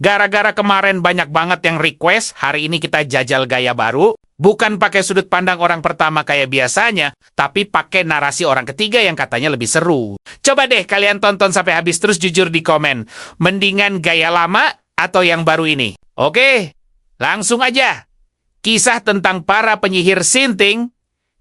Gara-gara kemarin banyak banget yang request, hari ini kita jajal gaya baru. Bukan pakai sudut pandang orang pertama kayak biasanya, tapi pakai narasi orang ketiga yang katanya lebih seru. Coba deh kalian tonton sampai habis terus jujur di komen. Mendingan gaya lama atau yang baru ini? Oke, langsung aja. Kisah tentang para penyihir sinting,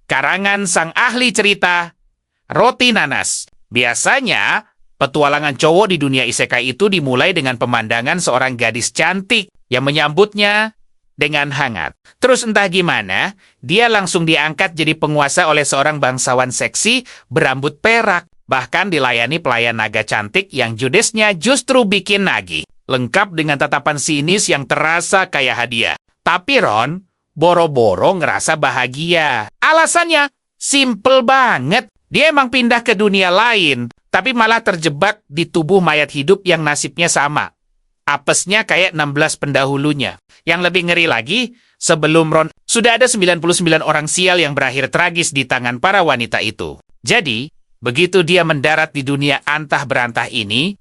karangan sang ahli cerita, Roti Nanas. Biasanya, petualangan cowok di dunia isekai itu dimulai dengan pemandangan seorang gadis cantik yang menyambutnya dengan hangat. Terus entah gimana, dia langsung diangkat jadi penguasa oleh seorang bangsawan seksi berambut perak. Bahkan dilayani pelayan naga cantik yang judesnya justru bikin nagih. Lengkap dengan tatapan sinis yang terasa kayak hadiah. Tapi Ron, boro-boro ngerasa bahagia. Alasannya, simple banget. Dia emang pindah ke dunia lain, tapi malah terjebak di tubuh mayat hidup yang nasibnya sama. Apesnya kayak 16 pendahulunya. Yang lebih ngeri lagi, sebelum Ron, sudah ada 99 orang sial yang berakhir tragis di tangan para wanita itu. Jadi, begitu dia mendarat di dunia antah berantah ini,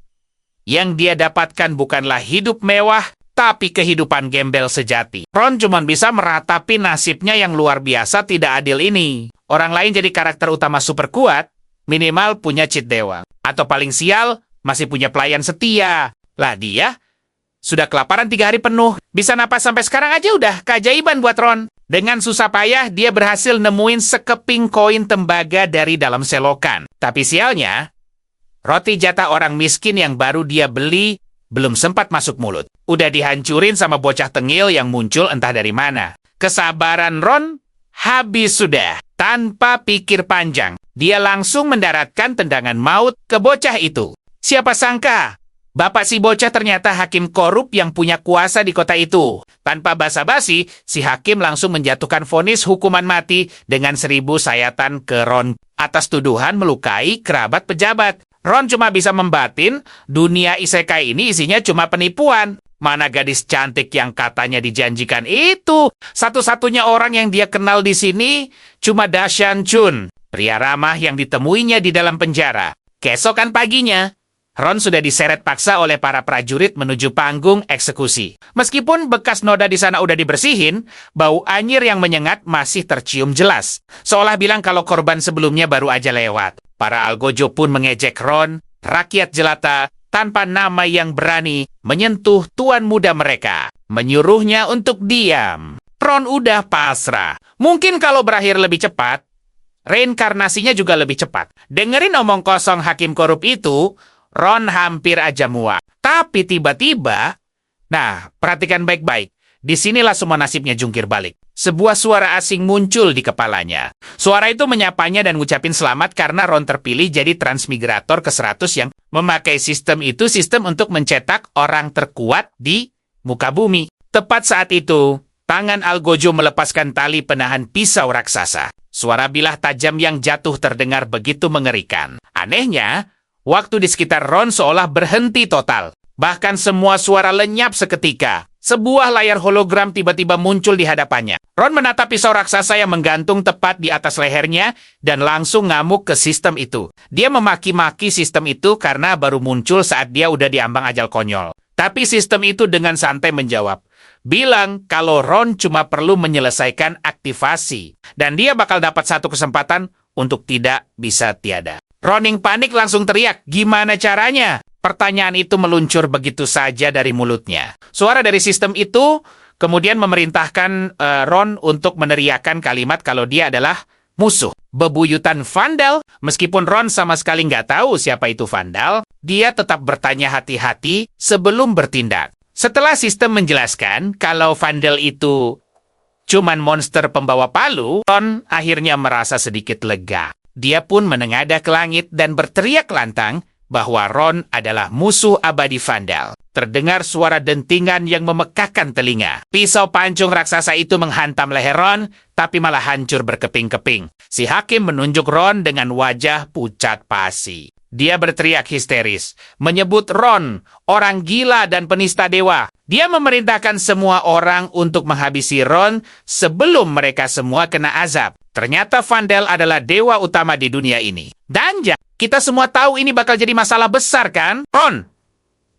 yang dia dapatkan bukanlah hidup mewah, tapi kehidupan gembel sejati. Ron cuma bisa meratapi nasibnya yang luar biasa tidak adil ini. Orang lain jadi karakter utama super kuat, minimal punya cheat dewa. Atau paling sial, masih punya pelayan setia. Lah dia, sudah kelaparan 3 hari penuh. Bisa napas sampai sekarang aja udah keajaiban buat Ron. Dengan susah payah, dia berhasil nemuin sekeping koin tembaga dari dalam selokan. Tapi sialnya, roti jatah orang miskin yang baru dia beli belum sempat masuk mulut. Udah dihancurin sama bocah tengil yang muncul entah dari mana. Kesabaran Ron habis sudah. Tanpa pikir panjang, dia langsung mendaratkan tendangan maut ke bocah itu. Siapa sangka, bapak si bocah ternyata hakim korup yang punya kuasa di kota itu. Tanpa basa-basi, si hakim langsung menjatuhkan vonis hukuman mati dengan 1000 sayatan ke Ron atas tuduhan melukai kerabat pejabat. Ron cuma bisa membatin, dunia isekai ini isinya cuma penipuan. Mana gadis cantik yang katanya dijanjikan itu? Satu-satunya orang yang dia kenal di sini cuma Dashan Chun, pria ramah yang ditemuinya di dalam penjara. Keesokan paginya, Ron sudah diseret paksa oleh para prajurit menuju panggung eksekusi. Meskipun bekas noda di sana udah dibersihin, bau anyir yang menyengat masih tercium jelas. Seolah bilang kalau korban sebelumnya baru aja lewat. Para algojo pun mengejek Ron, rakyat jelata, tanpa nama yang berani menyentuh tuan muda mereka. Menyuruhnya untuk diam. Ron udah pasrah. Mungkin kalau berakhir lebih cepat, reinkarnasinya juga lebih cepat. Dengerin omong kosong hakim korup itu, Ron hampir aja muak. Tapi tiba-tiba, nah, perhatikan baik-baik. Disinilah semua nasibnya jungkir balik. Sebuah suara asing muncul di kepalanya. Suara itu menyapanya dan ngucapin selamat karena Ron terpilih jadi transmigrator ke-100 yang memakai sistem itu, sistem untuk mencetak orang terkuat di muka bumi. Tepat saat itu, tangan Algojo melepaskan tali penahan pisau raksasa. Suara bilah tajam yang jatuh terdengar begitu mengerikan. Anehnya, waktu di sekitar Ron seolah berhenti total. Bahkan semua suara lenyap seketika. Sebuah layar hologram tiba-tiba muncul di hadapannya. Ron menatap pisau raksasa yang menggantung tepat di atas lehernya dan langsung ngamuk ke sistem itu. Dia memaki-maki sistem itu karena baru muncul saat dia udah diambang ajal konyol. Tapi sistem itu dengan santai menjawab, bilang kalau Ron cuma perlu menyelesaikan aktivasi. Dan dia bakal dapat satu kesempatan untuk tidak bisa tiada. Ron yang panik langsung teriak, gimana caranya? Pertanyaan itu meluncur begitu saja dari mulutnya. Suara dari sistem itu kemudian memerintahkan Ron untuk meneriakkan kalimat kalau dia adalah musuh. Bebuyutan Vandal, meskipun Ron sama sekali nggak tahu siapa itu Vandal, dia tetap bertanya hati-hati sebelum bertindak. Setelah sistem menjelaskan kalau Vandal itu cuman monster pembawa palu, Ron akhirnya merasa sedikit lega. Dia pun menengadah ke langit dan berteriak lantang bahwa Ron adalah musuh abadi Vandal. Terdengar suara dentingan yang memekakkan telinga. Pisau pancung raksasa itu menghantam leher Ron, tapi malah hancur berkeping-keping. Si hakim menunjuk Ron dengan wajah pucat pasi. Dia berteriak histeris, menyebut Ron orang gila dan penista dewa. Dia memerintahkan semua orang untuk menghabisi Ron sebelum mereka semua kena azab. Ternyata Vandal adalah dewa utama di dunia ini. Dan kita semua tahu ini bakal jadi masalah besar kan? Ron,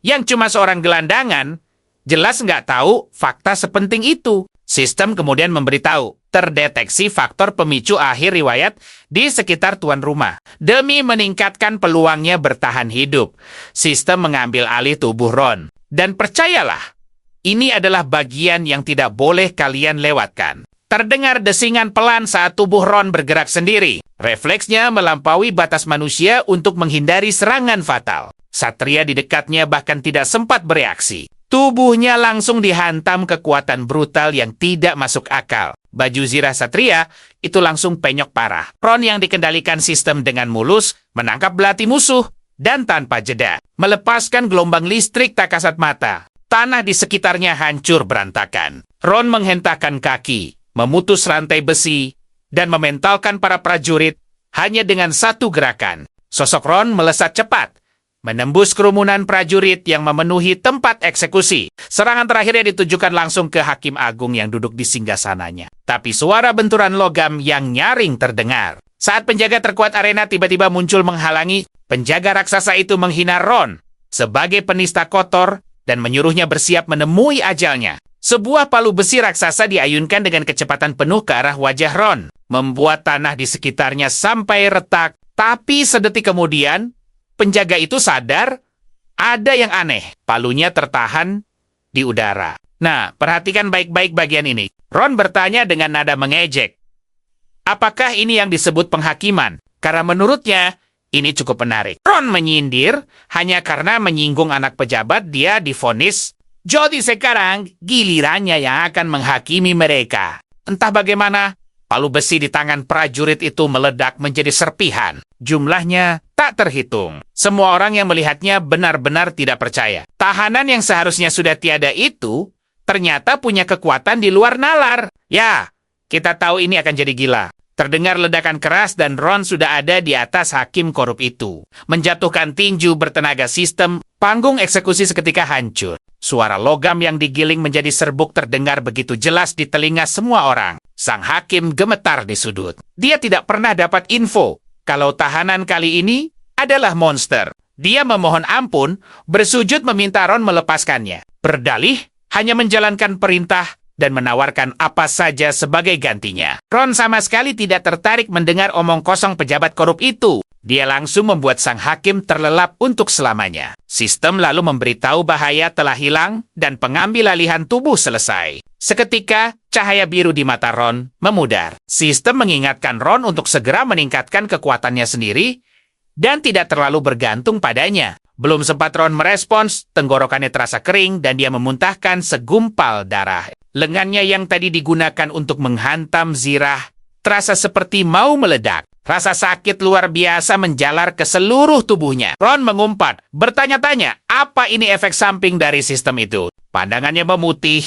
yang cuma seorang gelandangan, Jelas nggak tahu fakta sepenting itu. Sistem kemudian memberitahu, terdeteksi faktor pemicu akhir riwayat di sekitar tuan rumah. Demi meningkatkan peluangnya bertahan hidup, sistem mengambil alih tubuh Ron. Dan percayalah, ini adalah bagian yang tidak boleh kalian lewatkan. Terdengar desingan pelan saat tubuh Ron bergerak sendiri. Refleksnya melampaui batas manusia untuk menghindari serangan fatal. Satria di dekatnya bahkan tidak sempat bereaksi. Tubuhnya langsung dihantam kekuatan brutal yang tidak masuk akal. Baju zirah Satria itu langsung penyok parah. Ron yang dikendalikan sistem dengan mulus menangkap belati musuh dan tanpa jeda melepaskan gelombang listrik tak kasat mata. Tanah di sekitarnya hancur berantakan. Ron menghentakkan kaki, memutus rantai besi, dan mementalkan para prajurit hanya dengan satu gerakan. Sosok Ron melesat cepat, menembus kerumunan prajurit yang memenuhi tempat eksekusi. Serangan terakhirnya ditujukan langsung ke Hakim Agung yang duduk di singgasananya. Tapi suara benturan logam yang nyaring terdengar. Saat penjaga terkuat arena tiba-tiba muncul menghalangi, penjaga raksasa itu menghina Ron sebagai penista kotor dan menyuruhnya bersiap menemui ajalnya. Sebuah palu besi raksasa diayunkan dengan kecepatan penuh ke arah wajah Ron, membuat tanah di sekitarnya sampai retak. Tapi sedetik kemudian, penjaga itu sadar ada yang aneh. Palunya tertahan di udara. Nah, perhatikan baik-baik bagian ini. Ron bertanya dengan nada mengejek. Apakah ini yang disebut penghakiman? Karena menurutnya, ini cukup menarik. Ron menyindir hanya karena menyinggung anak pejabat dia divonis. Jadi sekarang gilirannya yang akan menghakimi mereka. Entah bagaimana, palu besi di tangan prajurit itu meledak menjadi serpihan. Jumlahnya tak terhitung. Semua orang yang melihatnya benar-benar tidak percaya. Tahanan yang seharusnya sudah tiada itu ternyata punya kekuatan di luar nalar. Ya, kita tahu ini akan jadi gila. Terdengar ledakan keras dan Ron sudah ada di atas hakim korup itu. Menjatuhkan tinju bertenaga sistem, panggung eksekusi seketika hancur. Suara logam yang digiling menjadi serbuk terdengar begitu jelas di telinga semua orang. Sang hakim gemetar di sudut. Dia tidak pernah dapat info kalau tahanan kali ini adalah monster. Dia memohon ampun, bersujud meminta Ron melepaskannya. Berdalih, hanya menjalankan perintah dan menawarkan apa saja sebagai gantinya. Ron sama sekali tidak tertarik mendengar omong kosong pejabat korup itu. Dia langsung membuat sang hakim terlelap untuk selamanya. Sistem lalu memberitahu bahaya telah hilang dan pengambil alihan tubuh selesai. Seketika, cahaya biru di mata Ron memudar. Sistem mengingatkan Ron untuk segera meningkatkan kekuatannya sendiri dan tidak terlalu bergantung padanya. Belum sempat Ron merespons, tenggorokannya terasa kering dan dia memuntahkan segumpal darah. Lengannya yang tadi digunakan untuk menghantam zirah terasa seperti mau meledak. Rasa sakit luar biasa menjalar ke seluruh tubuhnya. Ron mengumpat, bertanya-tanya, apa ini efek samping dari sistem itu? Pandangannya memutih,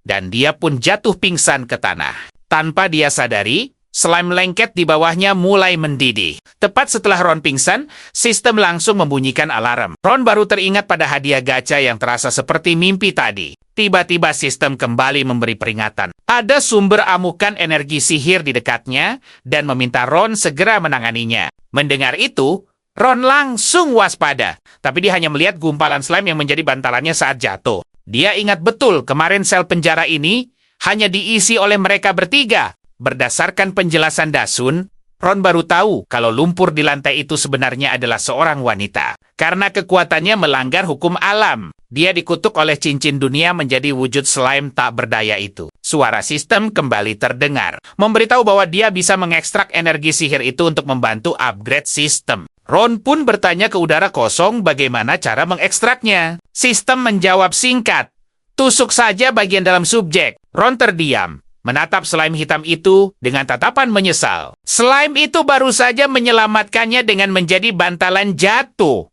dan dia pun jatuh pingsan ke tanah. Tanpa dia sadari, slime lengket di bawahnya mulai mendidih. Tepat setelah Ron pingsan, sistem langsung membunyikan alarm. Ron baru teringat pada hadiah gacha yang terasa seperti mimpi tadi. Tiba-tiba sistem kembali memberi peringatan. Ada sumber amukan energi sihir di dekatnya dan meminta Ron segera menanganinya. Mendengar itu, Ron langsung waspada. Tapi dia hanya melihat gumpalan slime yang menjadi bantalannya saat jatuh. Dia ingat betul kemarin sel penjara ini hanya diisi oleh mereka bertiga. Berdasarkan penjelasan Dasun, Ron baru tahu kalau lumpur di lantai itu sebenarnya adalah seorang wanita. Karena kekuatannya melanggar hukum alam. Dia dikutuk oleh cincin dunia menjadi wujud slime tak berdaya itu. Suara sistem kembali terdengar, memberitahu bahwa dia bisa mengekstrak energi sihir itu untuk membantu upgrade sistem. Ron pun bertanya ke udara kosong bagaimana cara mengekstraknya. Sistem menjawab singkat, tusuk saja bagian dalam subjek. Ron terdiam, menatap slime hitam itu dengan tatapan menyesal. Slime itu baru saja menyelamatkannya dengan menjadi bantalan jatuh.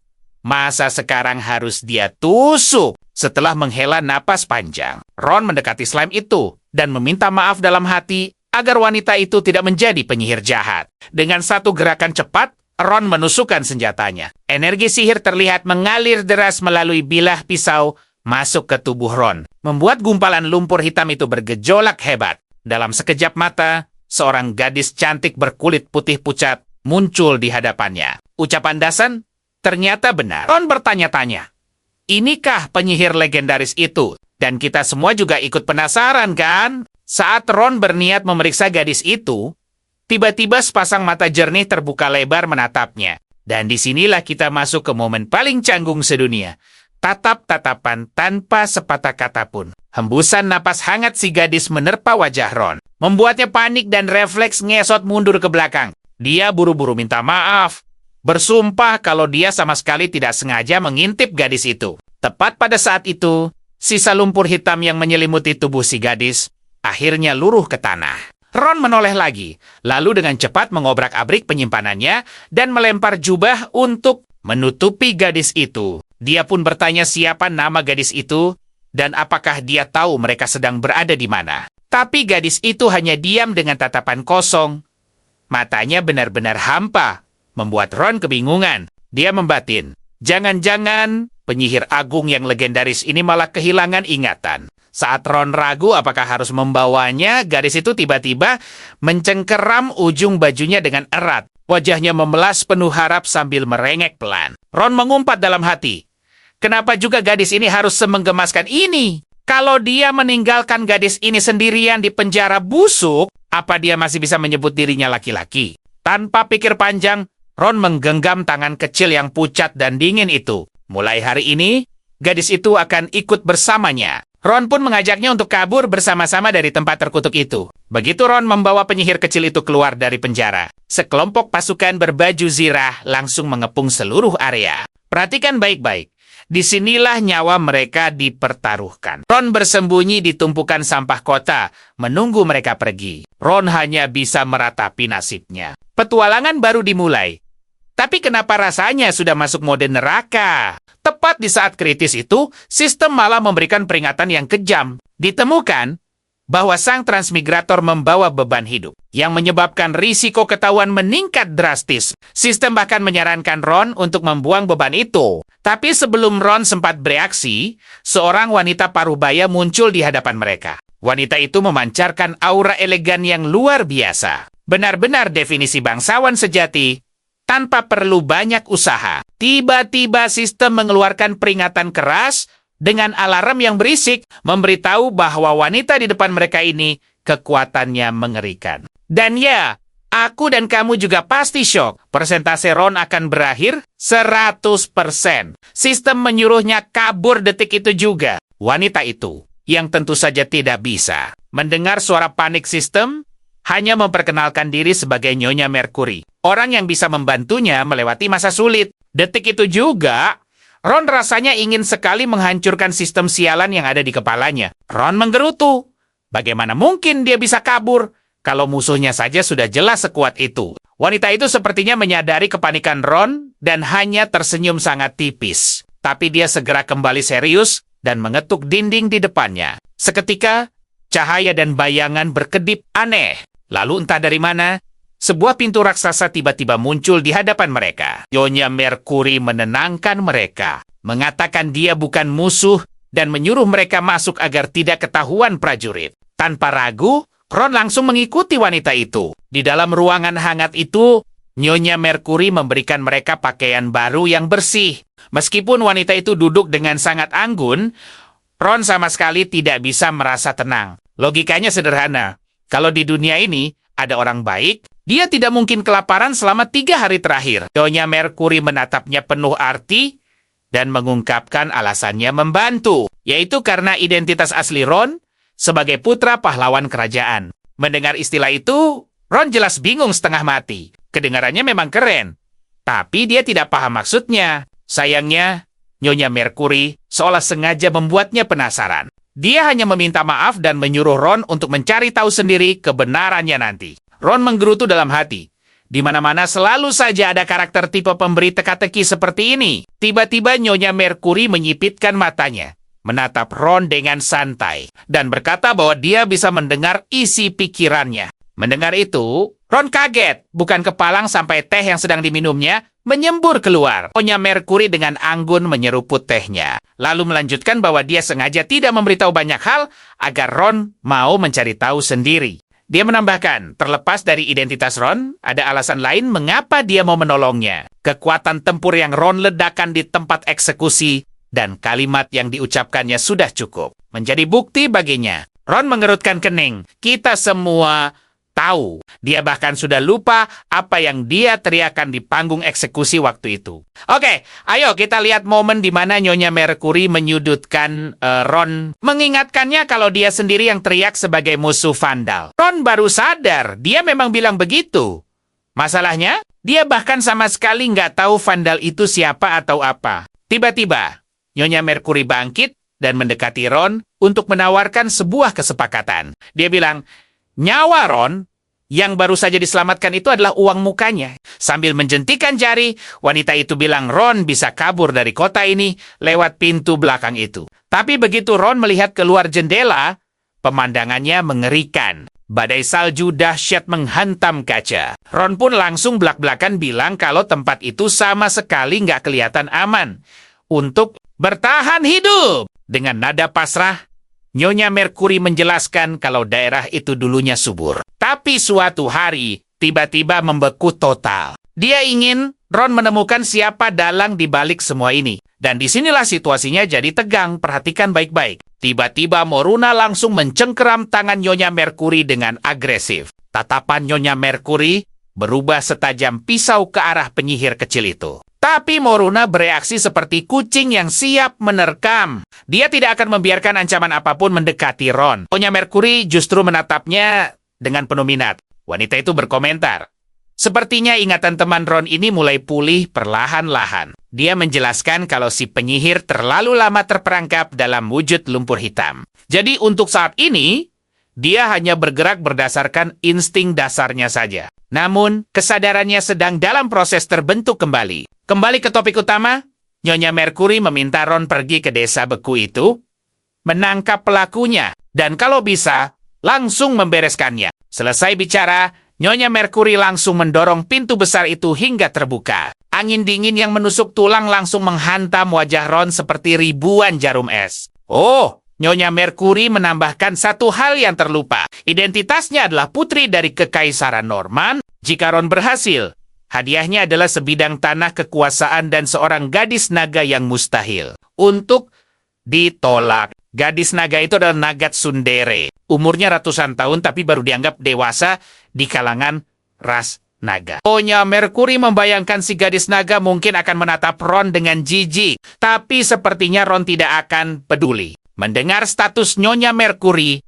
Masa sekarang harus dia tusuk? Setelah menghela napas panjang, Ron mendekati slime itu dan meminta maaf dalam hati agar wanita itu tidak menjadi penyihir jahat. Dengan satu gerakan cepat, Ron menusukkan senjatanya. Energi sihir terlihat mengalir deras melalui bilah pisau masuk ke tubuh Ron, membuat gumpalan lumpur hitam itu bergejolak hebat. Dalam sekejap mata, seorang gadis cantik berkulit putih pucat muncul di hadapannya. Ucapan Dasun ternyata benar. Ron bertanya-tanya, inikah penyihir legendaris itu? Dan kita semua juga ikut penasaran, kan? Saat Ron berniat memeriksa gadis itu, tiba-tiba sepasang mata jernih terbuka lebar menatapnya. Dan disinilah kita masuk ke momen paling canggung sedunia. Tatap-tatapan tanpa sepatah kata pun. Hembusan napas hangat si gadis menerpa wajah Ron. Membuatnya panik dan refleks ngesot mundur ke belakang. Dia buru-buru minta maaf. Bersumpah kalau dia sama sekali tidak sengaja mengintip gadis itu. Tepat pada saat itu, sisa lumpur hitam yang menyelimuti tubuh si gadis akhirnya luruh ke tanah. Ron menoleh lagi, lalu dengan cepat mengobrak-abrik penyimpanannya dan melempar jubah untuk menutupi gadis itu. Dia pun bertanya siapa nama gadis itu dan apakah dia tahu mereka sedang berada di mana. Tapi gadis itu hanya diam dengan tatapan kosong. Matanya benar-benar hampa, membuat Ron kebingungan. Dia membatin, jangan-jangan penyihir agung yang legendaris ini malah kehilangan ingatan. Saat Ron ragu apakah harus membawanya, gadis itu tiba-tiba mencengkeram ujung bajunya dengan erat. Wajahnya memelas penuh harap sambil merengek pelan. Ron mengumpat dalam hati, kenapa juga gadis ini harus semenggemaskan ini? Kalau dia meninggalkan gadis ini sendirian di penjara busuk, apa dia masih bisa menyebut dirinya laki-laki? Tanpa pikir panjang, Ron menggenggam tangan kecil yang pucat dan dingin itu. Mulai hari ini, gadis itu akan ikut bersamanya. Ron pun mengajaknya untuk kabur bersama-sama dari tempat terkutuk itu. Begitu Ron membawa penyihir kecil itu keluar dari penjara, sekelompok pasukan berbaju zirah langsung mengepung seluruh area. Perhatikan baik-baik. Disinilah nyawa mereka dipertaruhkan. Ron bersembunyi di tumpukan sampah kota, menunggu mereka pergi. Ron hanya bisa meratapi nasibnya. Petualangan baru dimulai. Tapi kenapa rasanya sudah masuk mode neraka? Tepat di saat kritis itu, sistem malah memberikan peringatan yang kejam. Ditemukan bahwa sang transmigrator membawa beban hidup, yang menyebabkan risiko ketahuan meningkat drastis. Sistem bahkan menyarankan Ron untuk membuang beban itu. Tapi sebelum Ron sempat bereaksi, seorang wanita parubaya muncul di hadapan mereka. Wanita itu memancarkan aura elegan yang luar biasa. Benar-benar definisi bangsawan sejati, tanpa perlu banyak usaha. Tiba-tiba sistem mengeluarkan peringatan keras dengan alarm yang berisik, memberitahu bahwa wanita di depan mereka ini kekuatannya mengerikan. Dan ya, aku dan kamu juga pasti syok. Persentase Ron akan berakhir 100%. Sistem menyuruhnya kabur detik itu juga. Wanita itu, yang tentu saja tidak bisa mendengar suara panik sistem, hanya memperkenalkan diri sebagai Nyonya Mercury, orang yang bisa membantunya melewati masa sulit. Detik itu juga, Ron rasanya ingin sekali menghancurkan sistem sialan yang ada di kepalanya. Ron menggerutu. Bagaimana mungkin dia bisa kabur kalau musuhnya saja sudah jelas sekuat itu? Wanita itu sepertinya menyadari kepanikan Ron dan hanya tersenyum sangat tipis. Tapi dia segera kembali serius dan mengetuk dinding di depannya. Seketika, cahaya dan bayangan berkedip aneh. Lalu entah dari mana, sebuah pintu raksasa tiba-tiba muncul di hadapan mereka. Nyonya Mercury menenangkan mereka, mengatakan dia bukan musuh dan menyuruh mereka masuk agar tidak ketahuan prajurit. Tanpa ragu, Ron langsung mengikuti wanita itu. Di dalam ruangan hangat itu, Nyonya Mercury memberikan mereka pakaian baru yang bersih. Meskipun wanita itu duduk dengan sangat anggun, Ron sama sekali tidak bisa merasa tenang. Logikanya sederhana. Kalau di dunia ini ada orang baik, dia tidak mungkin kelaparan selama 3 hari terakhir. Nyonya Mercury menatapnya penuh arti dan mengungkapkan alasannya membantu, yaitu karena identitas asli Ron sebagai putra pahlawan kerajaan. Mendengar istilah itu, Ron jelas bingung setengah mati. Kedengarannya memang keren, tapi dia tidak paham maksudnya. Sayangnya, Nyonya Mercury seolah sengaja membuatnya penasaran. Dia hanya meminta maaf dan menyuruh Ron untuk mencari tahu sendiri kebenarannya nanti. Ron menggerutu dalam hati. Di mana-mana selalu saja ada karakter tipe pemberi teka-teki seperti ini. Tiba-tiba Nyonya Mercury menyipitkan matanya, menatap Ron dengan santai, dan berkata bahwa dia bisa mendengar isi pikirannya. Mendengar itu, Ron kaget, bukan kepalang sampai teh yang sedang diminumnya menyembur keluar. Nyonya Mercury dengan anggun menyeruput tehnya, lalu melanjutkan bahwa dia sengaja tidak memberitahu banyak hal agar Ron mau mencari tahu sendiri. Dia menambahkan, terlepas dari identitas Ron, ada alasan lain mengapa dia mau menolongnya. Kekuatan tempur yang Ron ledakan di tempat eksekusi dan kalimat yang diucapkannya sudah cukup. Menjadi bukti baginya. Ron mengerutkan kening. Kita semua tahu. Dia bahkan sudah lupa apa yang dia teriakan di panggung eksekusi waktu itu. Oke, ayo kita lihat momen di mana Nyonya Mercury menyudutkan Ron. Mengingatkannya kalau dia sendiri yang teriak sebagai musuh vandal. Ron baru sadar, dia memang bilang begitu. Masalahnya, dia bahkan sama sekali nggak tahu vandal itu siapa atau apa. Tiba-tiba, Nyonya Mercury bangkit dan mendekati Ron untuk menawarkan sebuah kesepakatan. Dia bilang, nyawa Ron yang baru saja diselamatkan itu adalah uang mukanya. Sambil menjentikan jari, wanita itu bilang Ron bisa kabur dari kota ini lewat pintu belakang itu. Tapi begitu Ron melihat keluar jendela, pemandangannya mengerikan. Badai salju dahsyat menghantam kaca. Ron pun langsung belak-belakan bilang kalau tempat itu sama sekali nggak kelihatan aman untuk bertahan hidup. Dengan nada pasrah, Nyonya Mercury menjelaskan kalau daerah itu dulunya subur. Tapi suatu hari, tiba-tiba membeku total. Dia ingin Ron menemukan siapa dalang di balik semua ini. Dan disinilah situasinya jadi tegang, perhatikan baik-baik. Tiba-tiba Moruna langsung mencengkeram tangan Nyonya Mercury dengan agresif. Tatapan Nyonya Mercury berubah setajam pisau ke arah penyihir kecil itu. Tapi Moruna bereaksi seperti kucing yang siap menerkam. Dia tidak akan membiarkan ancaman apapun mendekati Ron. Nyonya Mercury justru menatapnya dengan penuh minat. Wanita itu berkomentar, sepertinya ingatan teman Ron ini mulai pulih perlahan-lahan. Dia menjelaskan kalau si penyihir terlalu lama terperangkap dalam wujud lumpur hitam. Jadi untuk saat ini, dia hanya bergerak berdasarkan insting dasarnya saja. Namun, kesadarannya sedang dalam proses terbentuk kembali. Kembali ke topik utama, Nyonya Mercury meminta Ron pergi ke desa beku itu, menangkap pelakunya, dan kalau bisa, langsung membereskannya. Selesai bicara, Nyonya Mercury langsung mendorong pintu besar itu hingga terbuka. Angin dingin yang menusuk tulang langsung menghantam wajah Ron seperti ribuan jarum es. Oh, Nyonya Mercury menambahkan satu hal yang terlupa. Identitasnya adalah putri dari Kekaisaran Norman. Jika Ron berhasil, hadiahnya adalah sebidang tanah kekuasaan dan seorang gadis naga yang mustahil. Untuk ditolak. Gadis naga itu adalah Naga Tsundere. Umurnya ratusan tahun tapi baru dianggap dewasa di kalangan ras naga. Nyonya Mercury membayangkan si gadis naga mungkin akan menatap Ron dengan jijik. Tapi sepertinya Ron tidak akan peduli. Mendengar status Nyonya Mercury,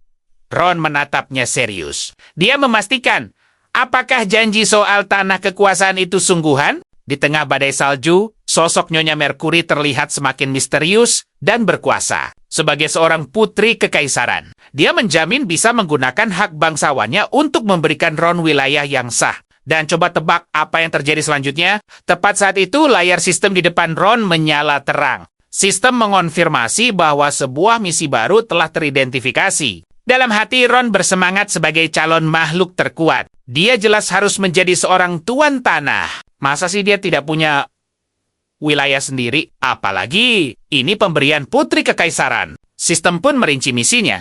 Ron menatapnya serius. Dia memastikan, apakah janji soal tanah kekuasaan itu sungguhan? Di tengah badai salju, sosok Nyonya Mercury terlihat semakin misterius dan berkuasa. Sebagai seorang putri kekaisaran, dia menjamin bisa menggunakan hak bangsawannya untuk memberikan Ron wilayah yang sah. Dan coba tebak apa yang terjadi selanjutnya? Tepat saat itu, layar sistem di depan Ron menyala terang. Sistem mengonfirmasi bahwa sebuah misi baru telah teridentifikasi. Dalam hati, Ron bersemangat sebagai calon makhluk terkuat. Dia jelas harus menjadi seorang tuan tanah. Masa sih dia tidak punya wilayah sendiri? Apalagi, ini pemberian putri kekaisaran. Sistem pun merinci misinya.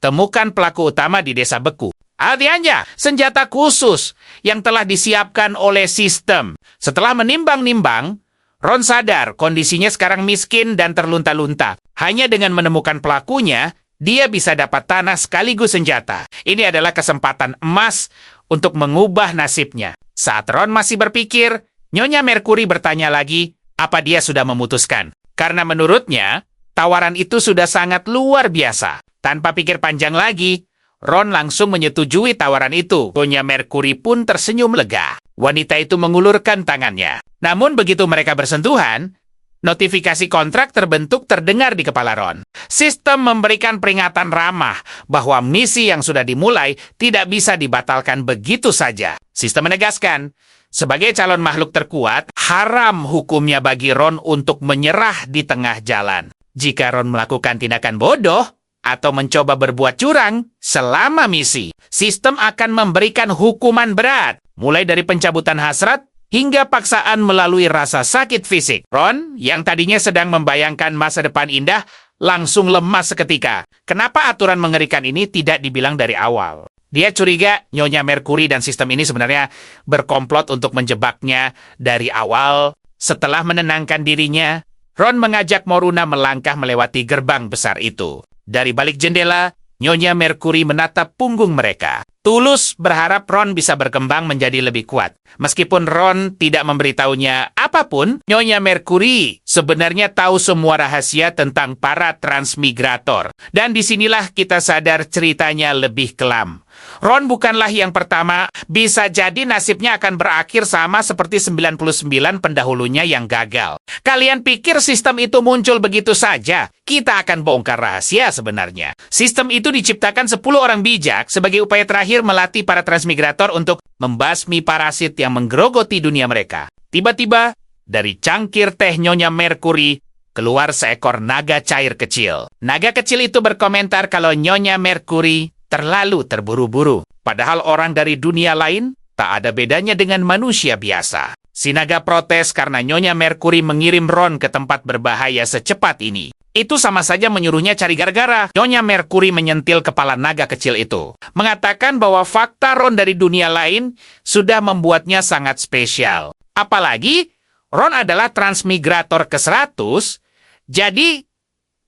Temukan pelaku utama di desa beku. Artinya, senjata khusus yang telah disiapkan oleh sistem. Setelah menimbang-nimbang, Ron sadar kondisinya sekarang miskin dan terlunta-lunta. Hanya dengan menemukan pelakunya, dia bisa dapat tanah sekaligus senjata. Ini adalah kesempatan emas untuk mengubah nasibnya. Saat Ron masih berpikir, Nyonya Mercury bertanya lagi, apa dia sudah memutuskan? Karena menurutnya, tawaran itu sudah sangat luar biasa. Tanpa pikir panjang lagi, Ron langsung menyetujui tawaran itu. Nyonya Mercury pun tersenyum lega. Wanita itu mengulurkan tangannya. Namun begitu mereka bersentuhan, notifikasi kontrak terbentuk terdengar di kepala Ron. Sistem memberikan peringatan ramah bahwa misi yang sudah dimulai tidak bisa dibatalkan begitu saja. Sistem menegaskan, sebagai calon makhluk terkuat, haram hukumnya bagi Ron untuk menyerah di tengah jalan. Jika Ron melakukan tindakan bodoh atau mencoba berbuat curang selama misi, sistem akan memberikan hukuman berat, mulai dari pencabutan hasrat hingga paksaan melalui rasa sakit fisik. Ron, yang tadinya sedang membayangkan masa depan indah, langsung lemas seketika. Kenapa aturan mengerikan ini tidak dibilang dari awal? Dia curiga Nyonya Mercury dan sistem ini sebenarnya berkomplot untuk menjebaknya dari awal. Setelah menenangkan dirinya, Ron mengajak Moruna melangkah melewati gerbang besar itu. Dari balik jendela, Nyonya Mercury menatap punggung mereka. Tulus berharap Ron bisa berkembang menjadi lebih kuat. Meskipun Ron tidak memberitahunya apapun, Nyonya Mercury sebenarnya tahu semua rahasia tentang para transmigrator. Dan disinilah kita sadar ceritanya lebih kelam. Ron bukanlah yang pertama, bisa jadi nasibnya akan berakhir sama seperti 99 pendahulunya yang gagal. Kalian pikir sistem itu muncul begitu saja? Kita akan bongkar rahasia sebenarnya. Sistem itu diciptakan 10 orang bijak sebagai upaya terakhir melatih para transmigrator untuk membasmi parasit yang menggerogoti dunia mereka. Tiba-tiba, dari cangkir teh Nyonya Mercury, keluar seekor naga cair kecil. Naga kecil itu berkomentar kalau Nyonya Mercury terlalu terburu-buru. Padahal orang dari dunia lain tak ada bedanya dengan manusia biasa. Si naga protes karena Nyonya Mercury mengirim Ron ke tempat berbahaya secepat ini. Itu sama saja menyuruhnya cari gara-gara. Nyonya Mercury menyentil kepala naga kecil itu. Mengatakan bahwa fakta Ron dari dunia lain sudah membuatnya sangat spesial. Apalagi, Ron adalah transmigrator ke-100, jadi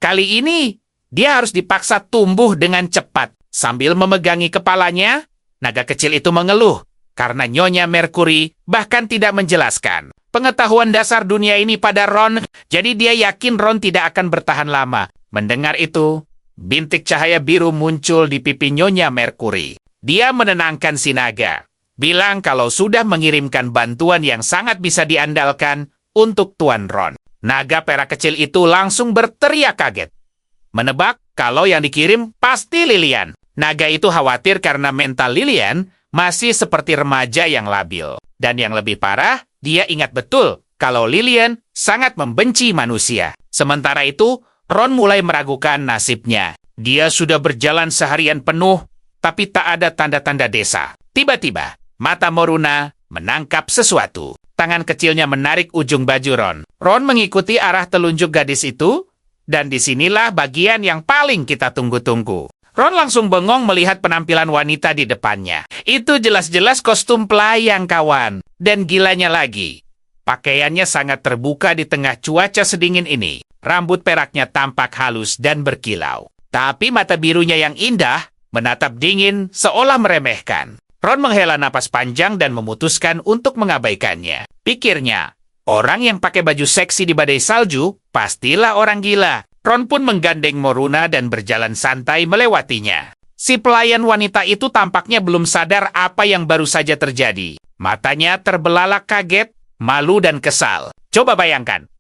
kali ini dia harus dipaksa tumbuh dengan cepat. Sambil memegangi kepalanya, naga kecil itu mengeluh karena Nyonya Mercury bahkan tidak menjelaskan pengetahuan dasar dunia ini pada Ron, jadi dia yakin Ron tidak akan bertahan lama. Mendengar itu, bintik cahaya biru muncul di pipi Nyonya Mercury. Dia menenangkan si naga, bilang kalau sudah mengirimkan bantuan yang sangat bisa diandalkan untuk Tuan Ron. Naga perak kecil itu langsung berteriak kaget. Menebak kalau yang dikirim pasti Lilian. Naga itu khawatir karena mental Lilian masih seperti remaja yang labil. Dan yang lebih parah, dia ingat betul kalau Lilian sangat membenci manusia. Sementara itu, Ron mulai meragukan nasibnya. Dia sudah berjalan seharian penuh, tapi tak ada tanda-tanda desa. Tiba-tiba, mata Moruna menangkap sesuatu. Tangan kecilnya menarik ujung baju Ron. Ron mengikuti arah telunjuk gadis itu, dan disinilah bagian yang paling kita tunggu-tunggu. Ron langsung bengong melihat penampilan wanita di depannya. Itu jelas-jelas kostum pelayang, kawan. Dan gilanya lagi, pakaiannya sangat terbuka di tengah cuaca sedingin ini. Rambut peraknya tampak halus dan berkilau. Tapi mata birunya yang indah menatap dingin seolah meremehkan. Ron menghela napas panjang dan memutuskan untuk mengabaikannya. Pikirnya, orang yang pakai baju seksi di badai salju pastilah orang gila. Ron pun menggandeng Moruna dan berjalan santai melewatinya. Si pelayan wanita itu tampaknya belum sadar apa yang baru saja terjadi. Matanya terbelalak kaget, malu dan kesal. Coba bayangkan,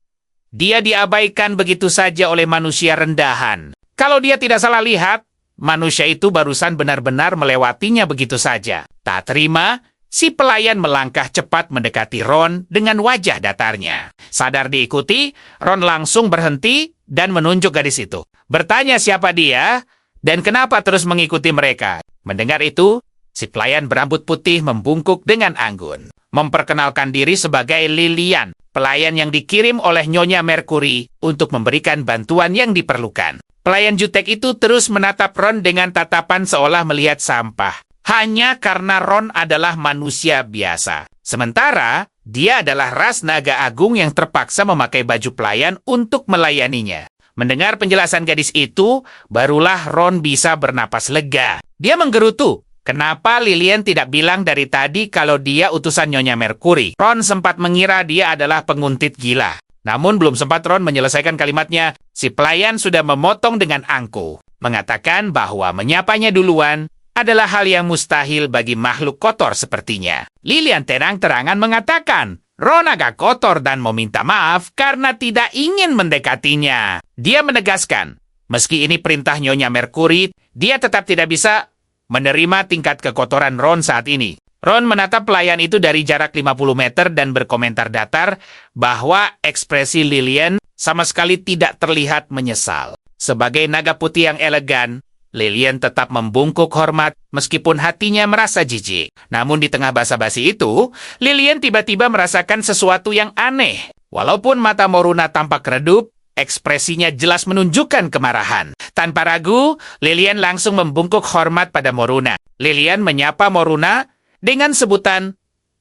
dia diabaikan begitu saja oleh manusia rendahan. Kalau dia tidak salah lihat, manusia itu barusan benar-benar melewatinya begitu saja. Tak terima, si pelayan melangkah cepat mendekati Ron dengan wajah datarnya. Sadar diikuti, Ron langsung berhenti dan menunjuk gadis itu. Bertanya siapa dia dan kenapa terus mengikuti mereka. Mendengar itu, si pelayan berambut putih membungkuk dengan anggun. Memperkenalkan diri sebagai Lilian, pelayan yang dikirim oleh Nyonya Mercury untuk memberikan bantuan yang diperlukan. Pelayan jutek itu terus menatap Ron dengan tatapan seolah melihat sampah. Hanya karena Ron adalah manusia biasa. Sementara, dia adalah ras naga agung yang terpaksa memakai baju pelayan untuk melayaninya. Mendengar penjelasan gadis itu, barulah Ron bisa bernapas lega. Dia menggerutu. Kenapa Lilian tidak bilang dari tadi kalau dia utusan Nyonya Mercury? Ron sempat mengira dia adalah penguntit gila. Namun belum sempat Ron menyelesaikan kalimatnya, si pelayan sudah memotong dengan angkuh. Mengatakan bahwa menyapanya duluan adalah hal yang mustahil bagi makhluk kotor sepertinya. Lilian terang-terangan mengatakan, Ron agak kotor dan meminta maaf karena tidak ingin mendekatinya. Dia menegaskan, meski ini perintah Nyonya Mercury, dia tetap tidak bisa menerima tingkat kekotoran Ron saat ini. Ron menatap pelayan itu dari jarak 50 meter dan berkomentar datar bahwa ekspresi Lilian sama sekali tidak terlihat menyesal. Sebagai naga putih yang elegan, Lilian tetap membungkuk hormat meskipun hatinya merasa jijik. Namun di tengah basa-basi itu, Lilian tiba-tiba merasakan sesuatu yang aneh. Walaupun mata Moruna tampak redup, ekspresinya jelas menunjukkan kemarahan. Tanpa ragu, Lilian langsung membungkuk hormat pada Moruna. Lilian menyapa Moruna dengan sebutan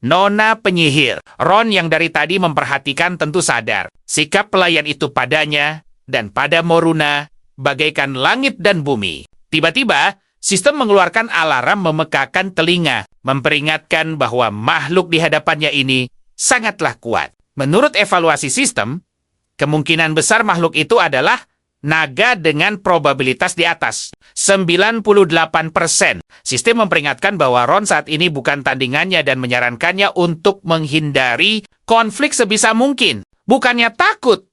Nona penyihir. Ron yang dari tadi memperhatikan tentu sadar. Sikap pelayan itu padanya dan pada Moruna bagaikan langit dan bumi. Tiba-tiba, sistem mengeluarkan alarm memekakan telinga, memperingatkan bahwa makhluk di hadapannya ini sangatlah kuat. Menurut evaluasi sistem, kemungkinan besar makhluk itu adalah naga dengan probabilitas di atas 98%. Sistem memperingatkan bahwa Ron saat ini bukan tandingannya dan menyarankannya untuk menghindari konflik sebisa mungkin. Bukannya takut.